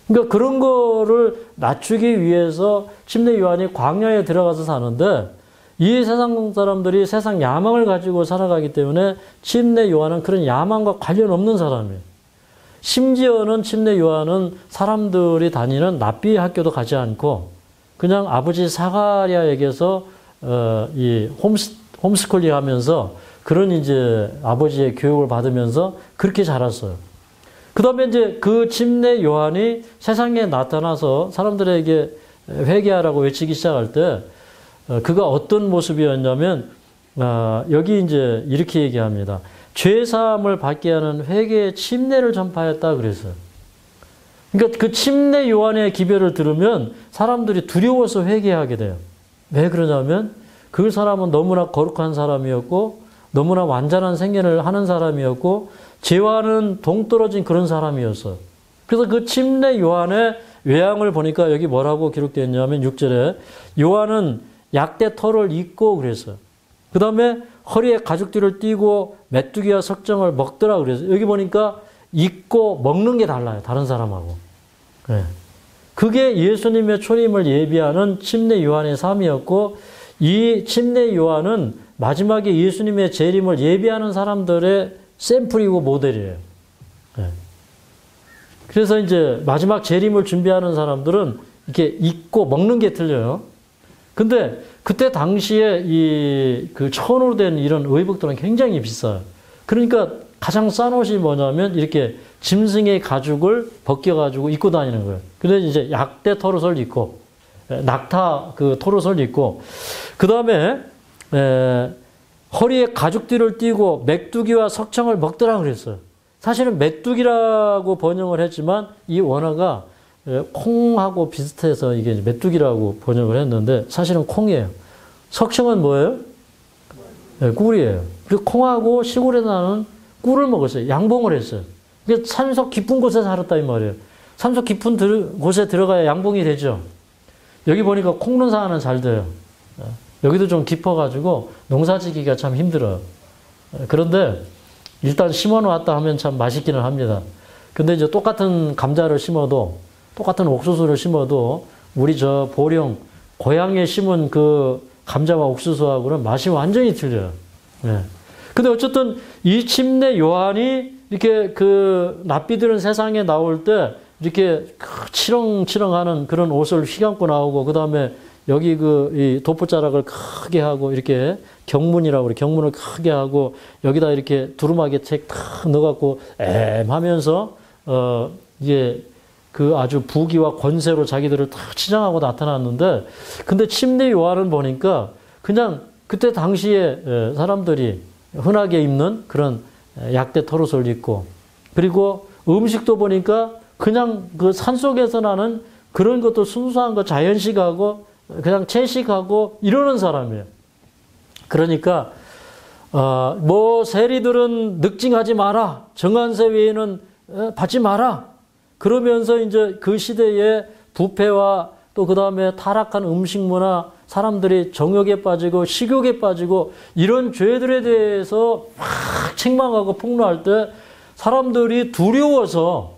그러니까 그런 거를 낮추기 위해서 침례 요한이 광야에 들어가서 사는데, 이 세상 사람들이 세상 야망을 가지고 살아가기 때문에 침례 요한은 그런 야망과 관련 없는 사람이에요. 심지어는 침례 요한은 사람들이 다니는 랍비 학교도 가지 않고 그냥 아버지 사가랴에게서 이 홈스쿨링 하면서 그런 이제 아버지의 교육을 받으면서 그렇게 자랐어요. 그 다음에 이제 그 침례 요한이 세상에 나타나서 사람들에게 회개하라고 외치기 시작할 때 그가 어떤 모습이었냐면, 여기 이제 이렇게 얘기합니다. 죄사함을 받게 하는 회개의 침례를 전파했다 그랬어요. 그러니까 그 침례 요한의 기별을 들으면 사람들이 두려워서 회개하게 돼요. 왜 그러냐면 그 사람은 너무나 거룩한 사람이었고 너무나 완전한 생애를 하는 사람이었고 죄와는 동떨어진 그런 사람이었어요. 그래서 그 침례 요한의 외양을 보니까 여기 뭐라고 기록되어 있냐면 6절에 요한은 약대 털을 입고 그랬어요. 그 다음에 허리에 가죽띠를 띠고 메뚜기와 석정을 먹더라 그랬어요. 여기 보니까 입고 먹는 게 달라요. 다른 사람하고. 네. 그게 예수님의 초림을 예비하는 침례 요한의 삶이었고, 이 침례 요한은 마지막에 예수님의 재림을 예비하는 사람들의 샘플이고 모델이에요. 네. 그래서 이제 마지막 재림을 준비하는 사람들은 이렇게 입고 먹는 게 틀려요. 근데 그때 당시에 그 천으로 된 이런 의복들은 굉장히 비싸요. 그러니까 가장 싼 옷이 뭐냐면 이렇게 짐승의 가죽을 벗겨가지고 입고 다니는 거예요. 그래서 이제 약대 털옷을 입고, 낙타 그 털옷을 입고, 그 다음에 허리에 가죽띠를 띠고 맥두기와 석청을 먹더라 그랬어요. 사실은 메뚜기라고 번역을 했지만 이 원어가 콩하고 비슷해서 이게 메뚜기라고 번역을 했는데 사실은 콩이에요. 석청은 뭐예요? 네, 꿀이에요. 그리고 콩하고 시골에 나는 꿀을 먹었어요. 양봉을 했어요. 이게 산속 깊은 곳에 살았다 이 말이에요. 산속 깊은 곳에 들어가야 양봉이 되죠. 여기 보니까 콩 농사는 잘 돼요. 여기도 좀 깊어가지고 농사 지기가 참 힘들어요. 그런데 일단 심어 놓았다 하면 참 맛있기는 합니다. 근데 이제 똑같은 감자를 심어도, 똑같은 옥수수를 심어도, 우리 저 보령, 고향에 심은 그 감자와 옥수수하고는 맛이 완전히 틀려요. 예. 근데 어쨌든 이 침례 요한이 이렇게 그 납비들은 세상에 나올 때 이렇게 치렁치렁하는 그런 옷을 휘감고 나오고, 그 다음에 여기 이 도포자락을 크게 하고 이렇게 경문이라고 그래. 경문을 크게 하고 여기다 이렇게 두루마기 책 탁 넣어갖고 하면서 이게 그 아주 부귀와 권세로 자기들을 탁 치장하고 나타났는데, 근데 침례 요한을 보니까 그냥 그때 당시에 사람들이 흔하게 입는 그런 약대 털옷을 입고, 그리고 음식도 보니까 그냥 그 산속에서 나는 그런 것도 순수한 거 자연식하고 그냥 채식하고 이러는 사람이에요. 그러니까 뭐 세리들은 늑징하지 마라. 정한세 외에는 받지 마라. 그러면서 이제 그 시대의 부패와 또 그 다음에 타락한 음식 문화, 사람들이 정욕에 빠지고 식욕에 빠지고 이런 죄들에 대해서 막 책망하고 폭로할 때 사람들이 두려워서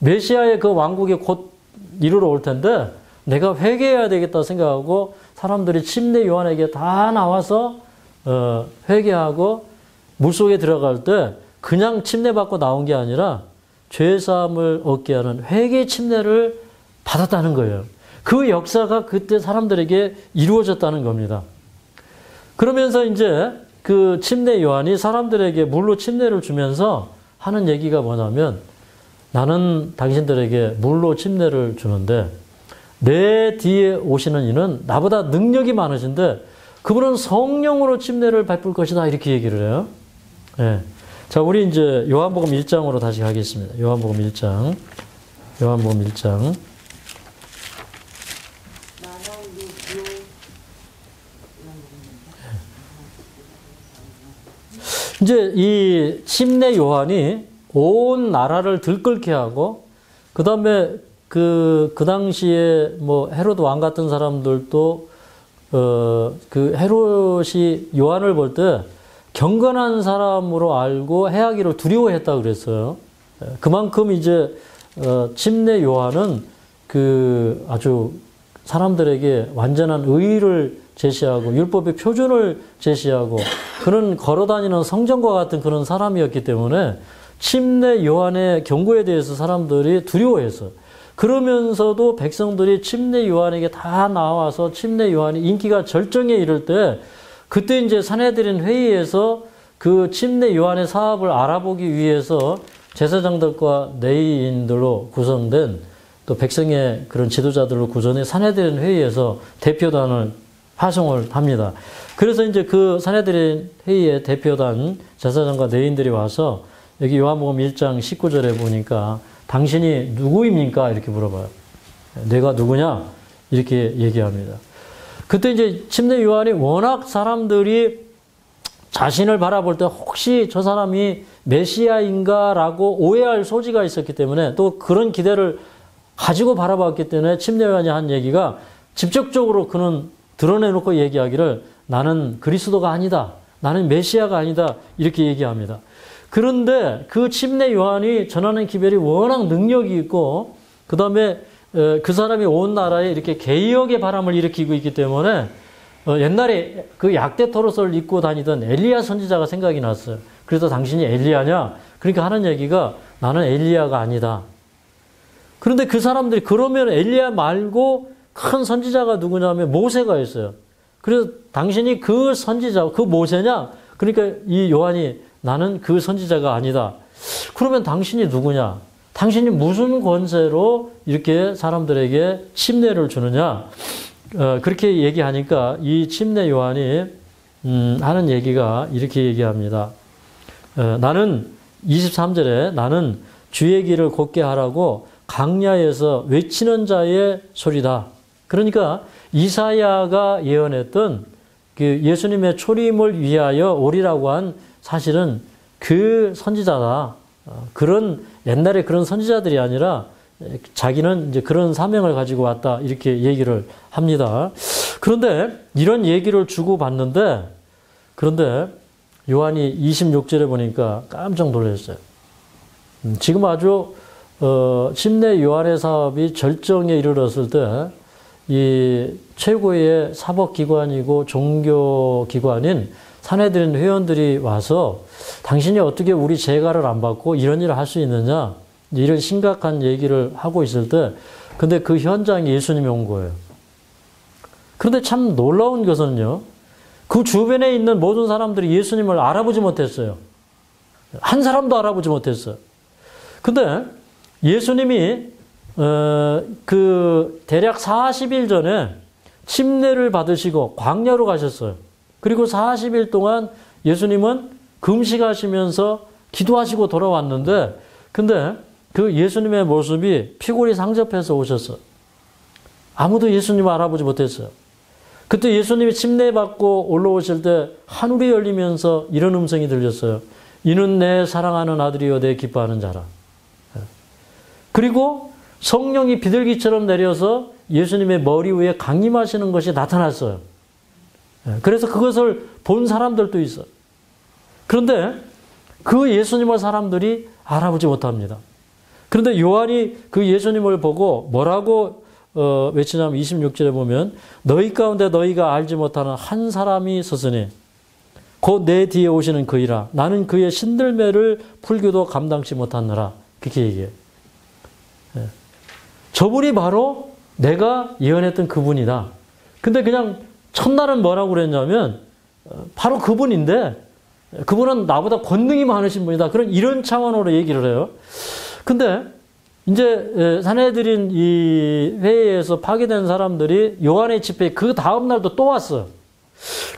메시아의 그 왕국이 곧 이르러 올 텐데 내가 회개해야 되겠다 생각하고 사람들이 침례 요한에게 다 나와서 회개하고 물속에 들어갈 때 그냥 침례받고 나온 게 아니라 죄사함을 얻게 하는 회개 침례를 받았다는 거예요. 그 역사가 그때 사람들에게 이루어졌다는 겁니다. 그러면서 이제 그 침례 요한이 사람들에게 물로 침례를 주면서 하는 얘기가 뭐냐면, 나는 당신들에게 물로 침례를 주는데 내 뒤에 오시는 이는 나보다 능력이 많으신데 그분은 성령으로 침례를 베풀 것이다, 이렇게 얘기를 해요. 네. 자, 우리 이제 요한복음 1장으로 다시 가겠습니다. 요한복음 1장. 요한복음 1장. 이제 이 침례 요한이 온 나라를 들끓게 하고, 그 다음에 그 당시에 뭐 헤롯 왕 같은 사람들도 그 헤롯이 요한을 볼 때 경건한 사람으로 알고 해하기를 두려워했다고 그랬어요. 그만큼 이제 침례 요한은 그 아주 사람들에게 완전한 의의를 제시하고 율법의 표준을 제시하고 그런 걸어다니는 성전과 같은 그런 사람이었기 때문에 침례 요한의 경고에 대해서 사람들이 두려워했어요. 그러면서도 백성들이 침례 요한에게 다 나와서 침례 요한이 인기가 절정에 이를 때, 그때 이제 산헤드린 회의에서 그 침례 요한의 사업을 알아보기 위해서 제사장들과 레위인들로 구성된 또 백성의 그런 지도자들로 구성된 산헤드린 회의에서 대표단을 파송을 합니다. 그래서 이제 그 산헤드린 회의의 대표단 제사장과 레위인들이 와서 여기 요한복음 1장 19절에 보니까 당신이 누구입니까? 이렇게 물어봐요. 내가 누구냐? 이렇게 얘기합니다. 그때 이제 침례 요한이 워낙 사람들이 자신을 바라볼 때 혹시 저 사람이 메시아인가라고 오해할 소지가 있었기 때문에, 또 그런 기대를 가지고 바라봤기 때문에 침례 요한이 한 얘기가 직접적으로 그는 드러내놓고 얘기하기를 나는 그리스도가 아니다. 나는 메시아가 아니다. 이렇게 얘기합니다. 그런데 그 침례 요한이 전하는 기별이 워낙 능력이 있고, 그 다음에 그 사람이 온 나라에 이렇게 개혁의 바람을 일으키고 있기 때문에 옛날에 그 약대 털옷을 입고 다니던 엘리야 선지자가 생각이 났어요. 그래서 당신이 엘리야냐? 그러니까 하는 얘기가 나는 엘리야가 아니다. 그런데 그 사람들이 그러면 엘리야 말고 큰 선지자가 누구냐면 모세가 있어요. 그래서 당신이 그 선지자, 그 모세냐? 그러니까 이 요한이 나는 그 선지자가 아니다. 그러면 당신이 누구냐? 당신이 무슨 권세로 이렇게 사람들에게 침례를 주느냐? 그렇게 얘기하니까 이 침례 요한이 하는 얘기가 이렇게 얘기합니다. 나는 23절에 나는 주의 길을 곧게 하라고 강야에서 외치는 자의 소리다. 그러니까 이사야가 예언했던 그 예수님의 초림을 위하여 오리라고 한 사실은 그 선지자다. 그런 옛날에 그런 선지자들이 아니라 자기는 이제 그런 사명을 가지고 왔다. 이렇게 얘기를 합니다. 그런데 이런 얘기를 주고받는데 그런데 요한이 26절에 보니까 깜짝 놀랐어요. 지금 아주 침례 요한의 사업이 절정에 이르렀을 때 이 최고의 사법기관이고 종교기관인 산헤드린 회원들이 와서 당신이 어떻게 우리 제가를 안 받고 이런 일을 할 수 있느냐 이런 심각한 얘기를 하고 있을 때 근데 그 현장에 예수님이 온 거예요. 그런데 참 놀라운 것은요. 그 주변에 있는 모든 사람들이 예수님을 알아보지 못했어요. 한 사람도 알아보지 못했어요. 근데 예수님이 그 대략 40일 전에 침례를 받으시고 광야로 가셨어요. 그리고 40일 동안 예수님은 금식하시면서 기도하시고 돌아왔는데 근데 그 예수님의 모습이 피골이 상접해서 오셨어요. 아무도 예수님을 알아보지 못했어요. 그때 예수님이 침례받고 올라오실 때 하늘이 열리면서 이런 음성이 들렸어요. 이는 내 사랑하는 아들이요 내 기뻐하는 자라. 그리고 성령이 비둘기처럼 내려서 예수님의 머리 위에 강림하시는 것이 나타났어요. 그래서 그것을 본 사람들도 있어요. 그런데 그 예수님을 사람들이 알아보지 못합니다. 그런데 요한이 그 예수님을 보고 뭐라고 외치냐면 26절에 보면 너희 가운데 너희가 알지 못하는 한 사람이 서서니 곧 내 뒤에 오시는 그이라 나는 그의 신들매를 풀기도 감당치 못하느라 그렇게 얘기해요. 저분이 바로 내가 예언했던 그분이다. 근데 그냥 첫날은 뭐라고 그랬냐면 바로 그분인데 그분은 나보다 권능이 많으신 분이다. 이런 차원으로 얘기를 해요. 근데 이제 산헤드린 이 회의에서 파괴된 사람들이 요한의 집회에 그 다음 날도 또 왔어요.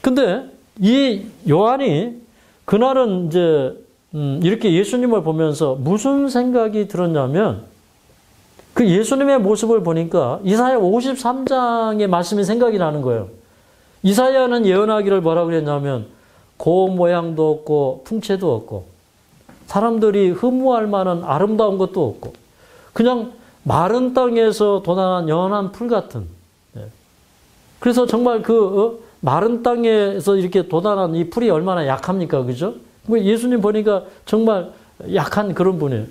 근데 이 요한이 그날은 이제 이렇게 예수님을 보면서 무슨 생각이 들었냐면 그 예수님의 모습을 보니까 이사야 53장의 말씀이 생각이 나는 거예요. 이사야는 예언하기를 뭐라고 그랬냐면 고 모양도 없고 풍채도 없고 사람들이 흠모할 만한 아름다운 것도 없고 그냥 마른 땅에서 돋아난 연한 풀 같은 그래서 정말 그 마른 땅에서 이렇게 돋아난 이 풀이 얼마나 약합니까? 그죠? 예수님 보니까 정말 약한 그런 분이에요.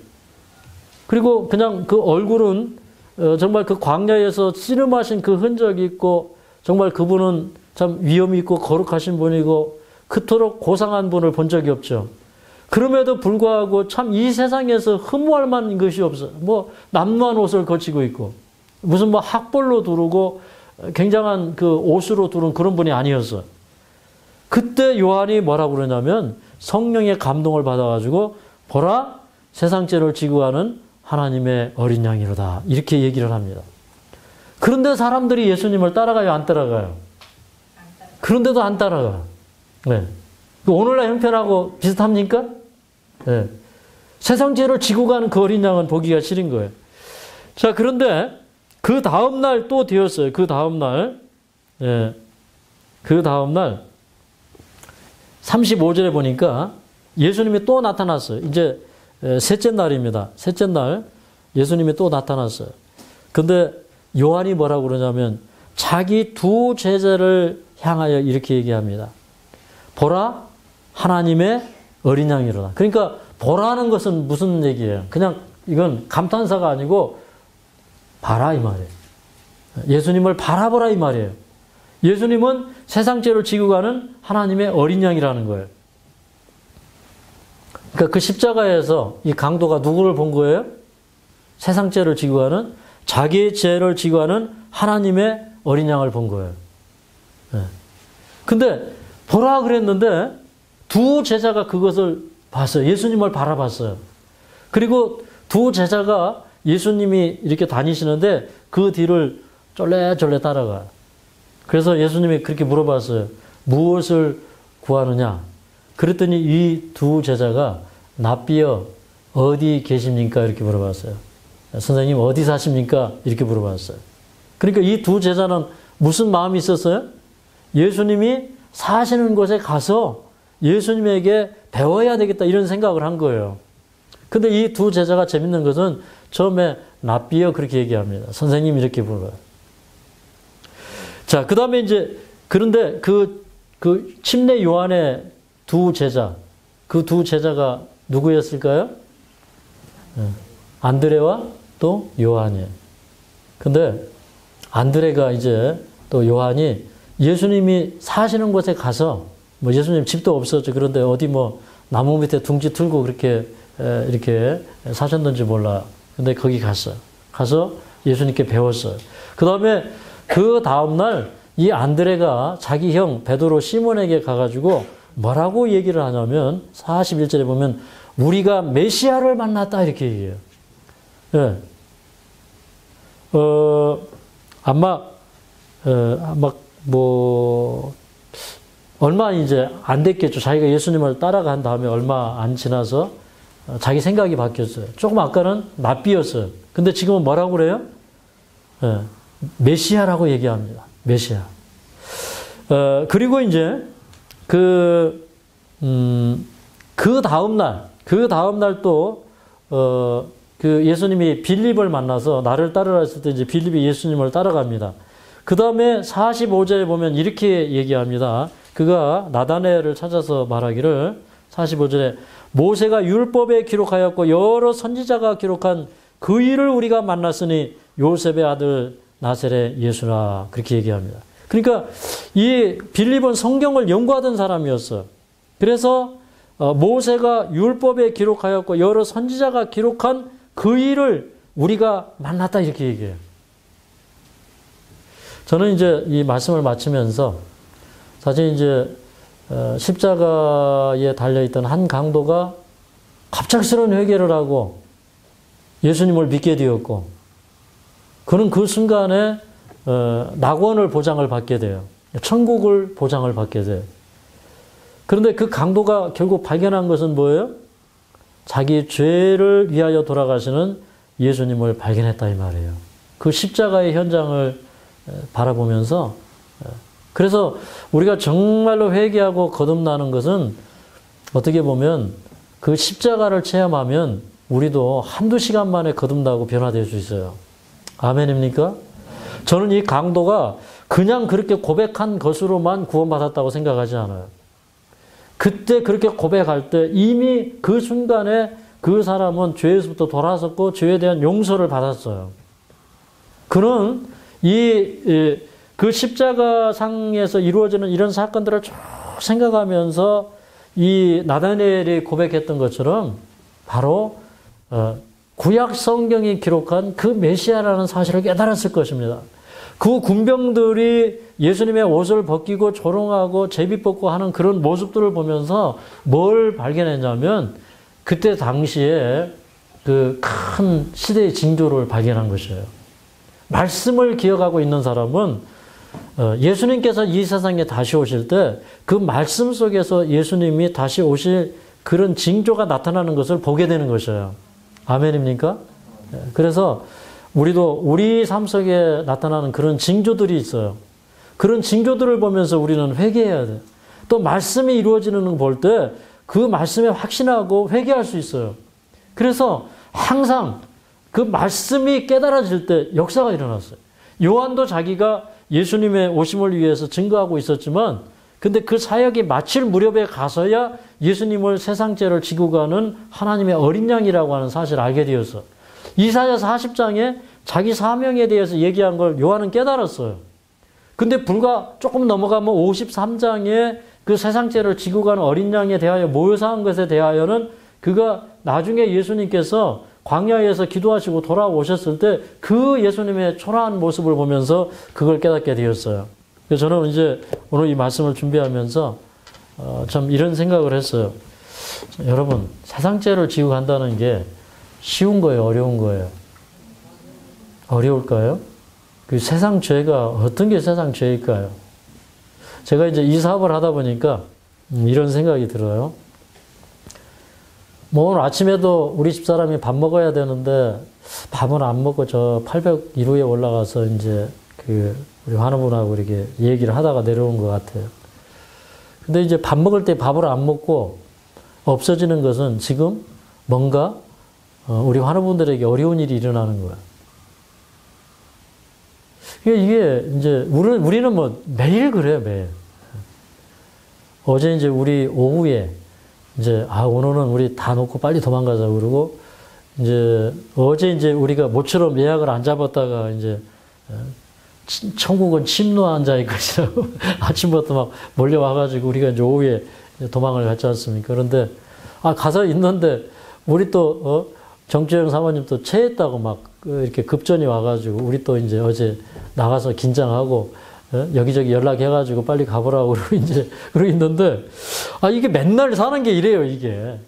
그리고 그냥 그 얼굴은 정말 그 광야에서 씨름하신 그 흔적이 있고 정말 그분은 참 위엄이 있고 거룩하신 분이고 그토록 고상한 분을 본 적이 없죠. 그럼에도 불구하고 참 이 세상에서 흠모할 만한 것이 없어요. 뭐 남루한 옷을 거치고 있고 무슨 뭐 학벌로 두르고 굉장한 그 옷으로 두른 그런 분이 아니었어요. 그때 요한이 뭐라고 그러냐면 성령의 감동을 받아가지고 보라 세상 죄를 지고 가는 하나님의 어린 양이로다. 이렇게 얘기를 합니다. 그런데 사람들이 예수님을 따라가요? 안 따라가요? 그런데도 안 따라가요. 네. 오늘날 형편하고 비슷합니까? 네. 세상 죄를 지고 가는 그 어린 양은 보기가 싫은 거예요. 자, 그런데 그 다음날 또 되었어요. 그 다음날. 네. 그 다음날 35절에 보니까 예수님이 또 나타났어요. 이제 셋째 날입니다. 셋째 날 예수님이 또 나타났어요. 근데 요한이 뭐라고 그러냐면 자기 두 제자를 향하여 이렇게 얘기합니다. 보라 하나님의 어린 양이로다. 그러니까 보라는 것은 무슨 얘기예요? 그냥 이건 감탄사가 아니고 봐라 이 말이에요. 예수님을 바라보라 이 말이에요. 예수님은 세상 죄를 지고 가는 하나님의 어린 양이라는 거예요. 그러니까 그 십자가에서 이 강도가 누구를 본 거예요? 세상 죄를 지고 가는 자기의 죄를 지고 하는 하나님의 어린 양을 본 거예요. 예. 근데 보라 그랬는데 두 제자가 그것을 봤어요. 예수님을 바라봤어요. 그리고 두 제자가 예수님이 이렇게 다니시는데 그 뒤를 쫄래쫄래 따라가요. 그래서 예수님이 그렇게 물어봤어요. 무엇을 구하느냐? 그랬더니 이 두 제자가 납비여 어디 계십니까? 이렇게 물어봤어요. 선생님 어디 사십니까? 이렇게 물어봤어요. 그러니까 이 두 제자는 무슨 마음이 있었어요? 예수님이 사시는 곳에 가서 예수님에게 배워야 되겠다 이런 생각을 한 거예요. 근데 이 두 제자가 재밌는 것은 처음에 납비여 그렇게 얘기합니다. 선생님 이렇게 불러요. 자, 그 다음에 이제 그런데 그 침례 요한의 두 제자, 그 두 제자가 누구였을까요? 안드레와 또 요한이에요. 근데 안드레가 이제 또 요한이 예수님이 사시는 곳에 가서 뭐 예수님 집도 없었죠. 그런데 어디 뭐 나무 밑에 둥지 틀고 그렇게 이렇게 사셨는지 몰라. 근데 거기 갔어요. 가서 예수님께 배웠어요. 그 다음에 그 다음날 이 안드레가 자기 형 베드로 시몬에게 가가지고 뭐라고 얘기를 하냐면 41절에 보면 우리가 메시아를 만났다 이렇게 얘기해요. 예. 아마 뭐 얼마 이제 안 됐겠죠. 자기가 예수님을 따라간 다음에 얼마 안 지나서 자기 생각이 바뀌었어요. 조금 아까는 납비였어요. 근데 지금은 뭐라고 그래요? 예. 메시아라고 얘기합니다. 메시아. 그리고 이제 그 다음날 또 그 예수님이 빌립을 만나서 나를 따르라 했을 때 이제 빌립이 예수님을 따라갑니다. 그 다음에 45절에 보면 이렇게 얘기합니다. 그가 나다나엘을 찾아서 말하기를 45절에 모세가 율법에 기록하였고 여러 선지자가 기록한 그 일을 우리가 만났으니 요셉의 아들 나세렛 예수라 그렇게 얘기합니다. 그러니까 이 빌립은 성경을 연구하던 사람이었어요. 그래서 모세가 율법에 기록하였고 여러 선지자가 기록한 그 일을 우리가 만났다 이렇게 얘기해요. 저는 이제 이 말씀을 마치면서 사실 이제 십자가에 달려있던 한 강도가 갑작스러운 회개를 하고 예수님을 믿게 되었고 그는 그 순간에 낙원을 보장을 받게 돼요. 천국을 보장을 받게 돼요. 그런데 그 강도가 결국 발견한 것은 뭐예요? 자기 죄를 위하여 돌아가시는 예수님을 발견했다 이 말이에요. 그 십자가의 현장을 바라보면서 그래서 우리가 정말로 회개하고 거듭나는 것은 어떻게 보면 그 십자가를 체험하면 우리도 한두 시간 만에 거듭나고 변화될 수 있어요. 아멘입니까? 저는 이 강도가 그냥 그렇게 고백한 것으로만 구원받았다고 생각하지 않아요. 그때 그렇게 고백할 때 이미 그 순간에 그 사람은 죄에서부터 돌아섰고 죄에 대한 용서를 받았어요. 그는 그 십자가상에서 이루어지는 이런 사건들을 쭉 생각하면서 이 나다나엘이 고백했던 것처럼 바로 구약 성경이 기록한 그 메시아라는 사실을 깨달았을 것입니다. 그 군병들이 예수님의 옷을 벗기고 조롱하고 제비 뽑고 하는 그런 모습들을 보면서 뭘 발견했냐면 그때 당시에 그 큰 시대의 징조를 발견한 것이에요. 말씀을 기억하고 있는 사람은 예수님께서 이 세상에 다시 오실 때 그 말씀 속에서 예수님이 다시 오실 그런 징조가 나타나는 것을 보게 되는 것이에요. 아멘입니까? 그래서 우리도 우리 삶 속에 나타나는 그런 징조들이 있어요. 그런 징조들을 보면서 우리는 회개해야 돼요. 또 말씀이 이루어지는 걸 볼 때 그 말씀에 확신하고 회개할 수 있어요. 그래서 항상 그 말씀이 깨달아질 때 역사가 일어났어요. 요한도 자기가 예수님의 오심을 위해서 증거하고 있었지만 근데 그 사역이 마칠 무렵에 가서야 예수님을 세상 죄를 지고 가는 하나님의 어린 양이라고 하는 사실을 알게 되었어. 이사야 40장에 자기 사명에 대해서 얘기한 걸 요한은 깨달았어요. 근데 불과 조금 넘어가면 53장에 그 세상 죄를 지고 가는 어린 양에 대하여 모사한 것에 대하여는 그가 나중에 예수님께서 광야에서 기도하시고 돌아오셨을 때 그 예수님의 초라한 모습을 보면서 그걸 깨닫게 되었어요. 그래서 저는 이제 오늘 이 말씀을 준비하면서 참 이런 생각을 했어요. 여러분, 세상 죄를 지고 간다는 게 쉬운 거예요? 어려운 거예요? 어려울까요? 그 세상 죄가 어떤 게 세상 죄일까요? 제가 이제 이 사업을 하다 보니까 이런 생각이 들어요. 뭐 오늘 아침에도 우리 집사람이 밥 먹어야 되는데 밥은 안 먹고 저 801호에 올라가서 이제 우리 환우분하고 이렇게 얘기를 하다가 내려온 것 같아요. 근데 이제 밥 먹을 때 밥을 안 먹고 없어지는 것은 지금 뭔가 우리 환우분들에게 어려운 일이 일어나는 거예요. 이게 이제 우리는 뭐 매일 그래요, 매일. 어제 이제 우리 오후에 이제 오늘은 우리 다 놓고 빨리 도망가자 그러고 이제 어제 이제 우리가 모처럼 예약을 안 잡았다가 이제 천국은 침노한 자의 것이라고 아침부터 막 몰려와가지고 우리가 이제 오후에 도망을 갔지 않습니까? 그런데 가서 있는데 우리 또 정주영 사모님 또 체했다고 막 이렇게 급전이 와가지고 우리 또 이제 어제 나가서 긴장하고 여기저기 연락해가지고 빨리 가보라고 그러고 이제 그러고 있는데 이게 맨날 사는 게 이래요, 이게.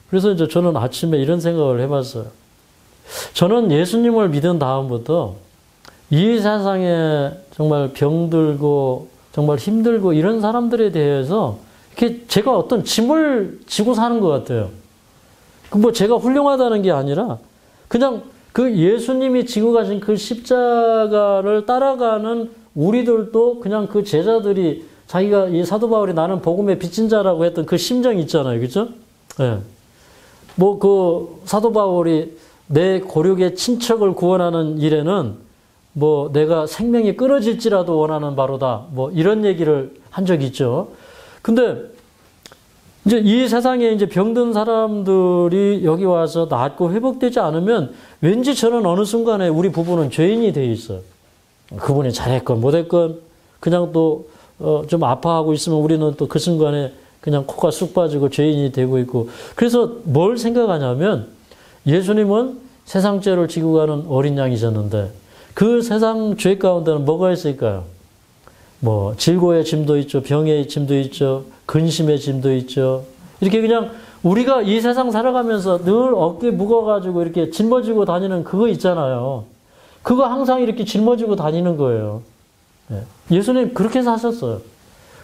그래서 이제 저는 아침에 이런 생각을 해봤어요. 저는 예수님을 믿은 다음부터 이 세상에 정말 병들고 정말 힘들고 이런 사람들에 대해서 이렇게 제가 어떤 짐을 지고 사는 것 같아요. 뭐 제가 훌륭하다는 게 아니라 그냥 그 예수님이 지고 가신 그 십자가를 따라가는 우리들도 그냥 그 제자들이 자기가 이 사도 바울이 나는 복음의 빚진 자라고 했던 그 심정이 있잖아요. 그죠? 예. 뭐 그 사도 바울이 내 고륙의 친척을 구원하는 일에는 뭐 내가 생명이 끊어질지라도 원하는 바로다. 뭐 이런 얘기를 한 적이 있죠. 근데 이제 이 세상에 이제 병든 사람들이 여기 와서 낫고 회복되지 않으면 왠지 저는 어느 순간에 우리 부부는 죄인이 돼 있어요. 그분이 잘했건 못했건 그냥 또 좀 아파하고 있으면 우리는 또 그 순간에 그냥 코가 쑥 빠지고 죄인이 되고 있고. 그래서 뭘 생각하냐면 예수님은 세상 죄를 지고 가는 어린 양이셨는데 그 세상 죄 가운데는 뭐가 있을까요? 뭐 질고의 짐도 있죠. 병의 짐도 있죠. 근심의 짐도 있죠. 이렇게 그냥 우리가 이 세상 살아가면서 늘 어깨 무거워가지고 이렇게 짊어지고 다니는 그거 있잖아요. 그거 항상 이렇게 짊어지고 다니는 거예요. 예수님 그렇게 사셨어요.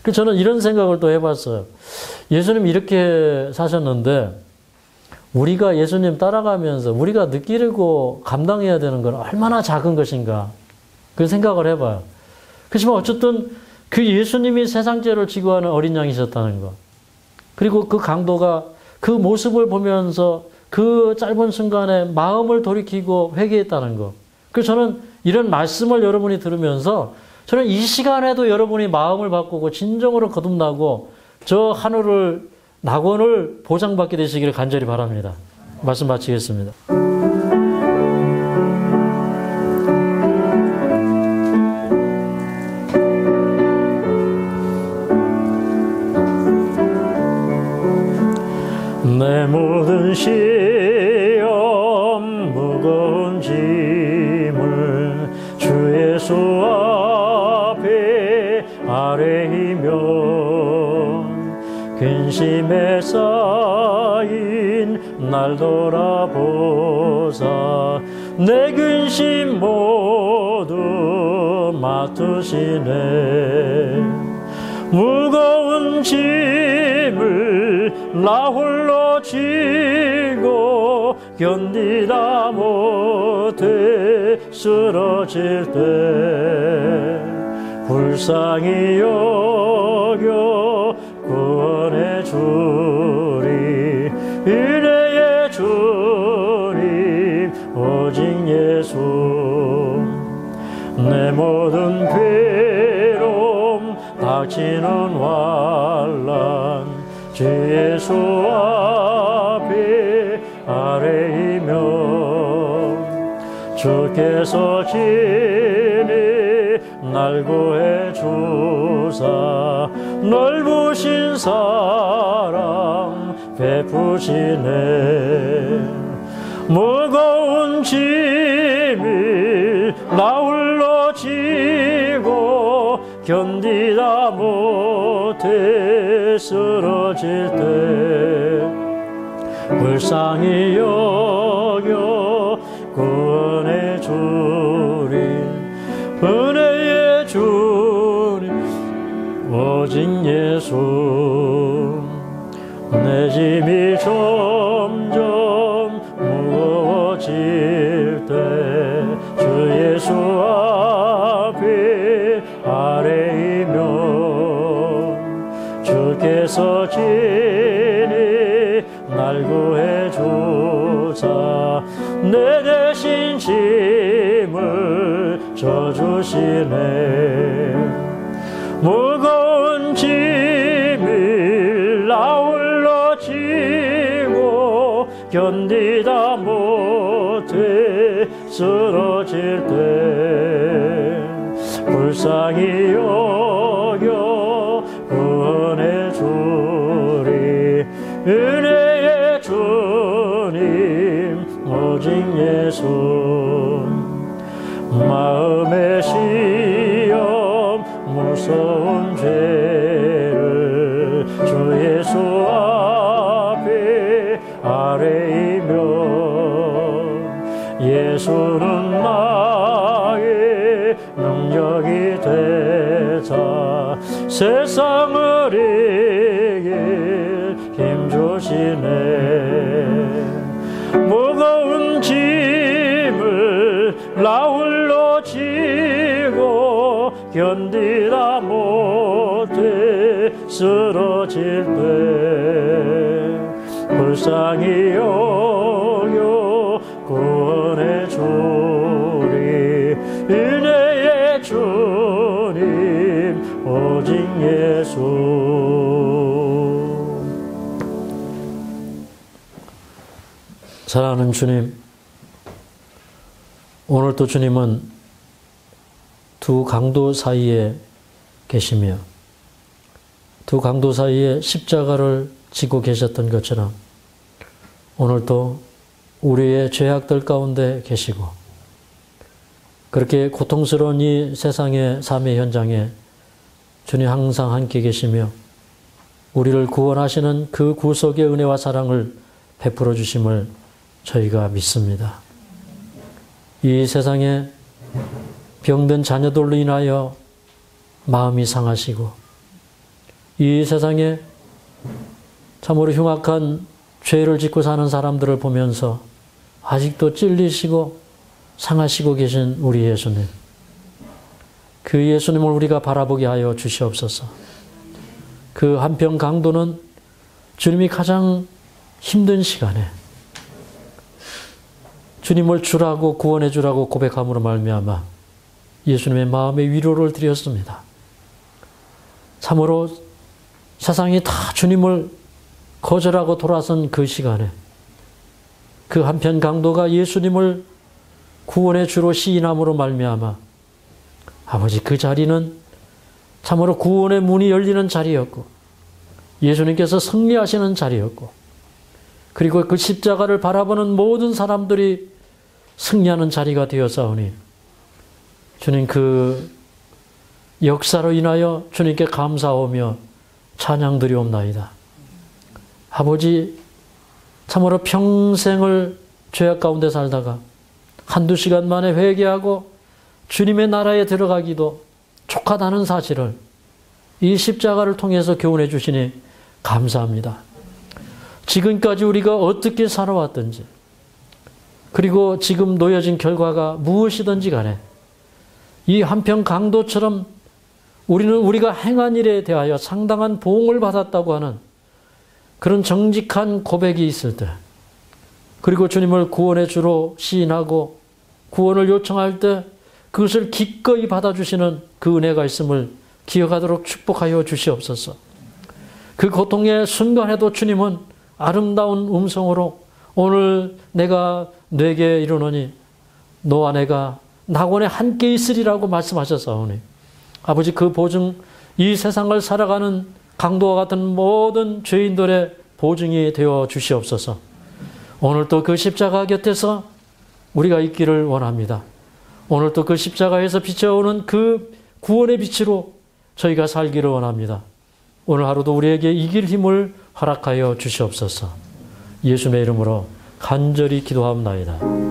그래서 저는 이런 생각을 또 해봤어요. 예수님 이렇게 사셨는데 우리가 예수님 따라가면서 우리가 느끼고 감당해야 되는 건 얼마나 작은 것인가. 그 생각을 해봐요. 그렇지만 어쨌든 그 예수님이 세상 죄를 지고 가는 어린 양이셨다는 것. 그리고 그 강도가 그 모습을 보면서 그 짧은 순간에 마음을 돌이키고 회개했다는 것. 그래서 저는 이런 말씀을 여러분이 들으면서 저는 이 시간에도 여러분이 마음을 바꾸고 진정으로 거듭나고 저 하늘을 낙원을 보장받게 되시기를 간절히 바랍니다. 말씀 마치겠습니다. 내 모든 시험 무거운 짐을 주 예수 앞에 아뢰이면 근심에 쌓인 날 돌아보사 내 근심 모두 맡으시네. 무거운 짐을 나 홀로 지고 견디다 못해 쓰러질 때 불쌍히 여겨 구원해 주리. 은혜의 주님 오직 예수. 내 모든 괴로움 닥치는 환난 주 예수 앞에 아뢰이며 주께서 친히 날 구해 주사 넓으신 사랑 베푸시네. 무거운 짐을 나 홀로 지고 견디다 못해 쓰러질 때 불쌍히 여겨 구원해 주리 은혜의 주님 오직 예수 내 짐이 점점 무거워질 때 주 예수 앞에 아뢰이면 주께서 친히 날 구해 주사 내 대신 짐을 져주시네 무거운 짐을 나 홀로 지고 견디다 못해 쓰러질 때 불쌍히 여겨 구원해 주리 은혜의 주님 오직 예수 마음의 시험 무서운 죄를 주 예수 앞에 아뢰이면 예수는 나의 능력이 되사 세상을 이길 힘주시네 무거운 짐을 나 홀로 지고 견디다 못해 쓰러질 때 불쌍히 여겨 구원해 주리 은혜의 주님 오직 예수 사랑하는 주님 오늘도 주님은 두 강도 사이에 계시며 두 강도 사이에 십자가를 지고 계셨던 것처럼 오늘도 우리의 죄악들 가운데 계시고 그렇게 고통스러운 이 세상의 삶의 현장에 주님 항상 함께 계시며 우리를 구원하시는 그 구속의 은혜와 사랑을 베풀어 주심을 저희가 믿습니다. 이 세상에 병든 자녀들로 인하여 마음이 상하시고 이 세상에 참으로 흉악한 죄를 짓고 사는 사람들을 보면서 아직도 찔리시고 상하시고 계신 우리 예수님 그 예수님을 우리가 바라보게 하여 주시옵소서. 그 한편 강도는 주님이 가장 힘든 시간에 주님을 주라고 구원해 주라고 고백함으로 말미암아 예수님의 마음에 위로를 드렸습니다. 참으로 세상이 다 주님을 거절하고 돌아선 그 시간에 그 한편 강도가 예수님을 구원의 주로 시인함으로 말미암아 아버지 그 자리는 참으로 구원의 문이 열리는 자리였고 예수님께서 승리하시는 자리였고 그리고 그 십자가를 바라보는 모든 사람들이 승리하는 자리가 되었사오니 주님 그 역사로 인하여 주님께 감사하며 찬양드리옵나이다. 아버지 참으로 평생을 죄악 가운데 살다가 한두 시간 만에 회개하고 주님의 나라에 들어가기도 족하다는 사실을 이 십자가를 통해서 교훈해 주시니 감사합니다. 지금까지 우리가 어떻게 살아왔든지 그리고 지금 놓여진 결과가 무엇이든지 간에 이 한편 강도처럼 우리는 우리가 행한 일에 대하여 상당한 보응을 받았다고 하는 그런 정직한 고백이 있을 때 그리고 주님을 구원의 주로 시인하고 구원을 요청할 때 그것을 기꺼이 받아주시는 그 은혜가 있음을 기억하도록 축복하여 주시옵소서. 그 고통의 순간에도 주님은 아름다운 음성으로 오늘 내가 네게 이르노니 너와 내가 낙원에 함께 있으리라고 말씀하셨사오니 아버지 그 보증 이 세상을 살아가는 강도와 같은 모든 죄인들의 보증이 되어 주시옵소서. 오늘도 그 십자가 곁에서 우리가 있기를 원합니다. 오늘도 그 십자가에서 비춰오는 그 구원의 빛으로 저희가 살기를 원합니다. 오늘 하루도 우리에게 이길 힘을 허락하여 주시옵소서. 예수님의 이름으로 간절히 기도합나이다.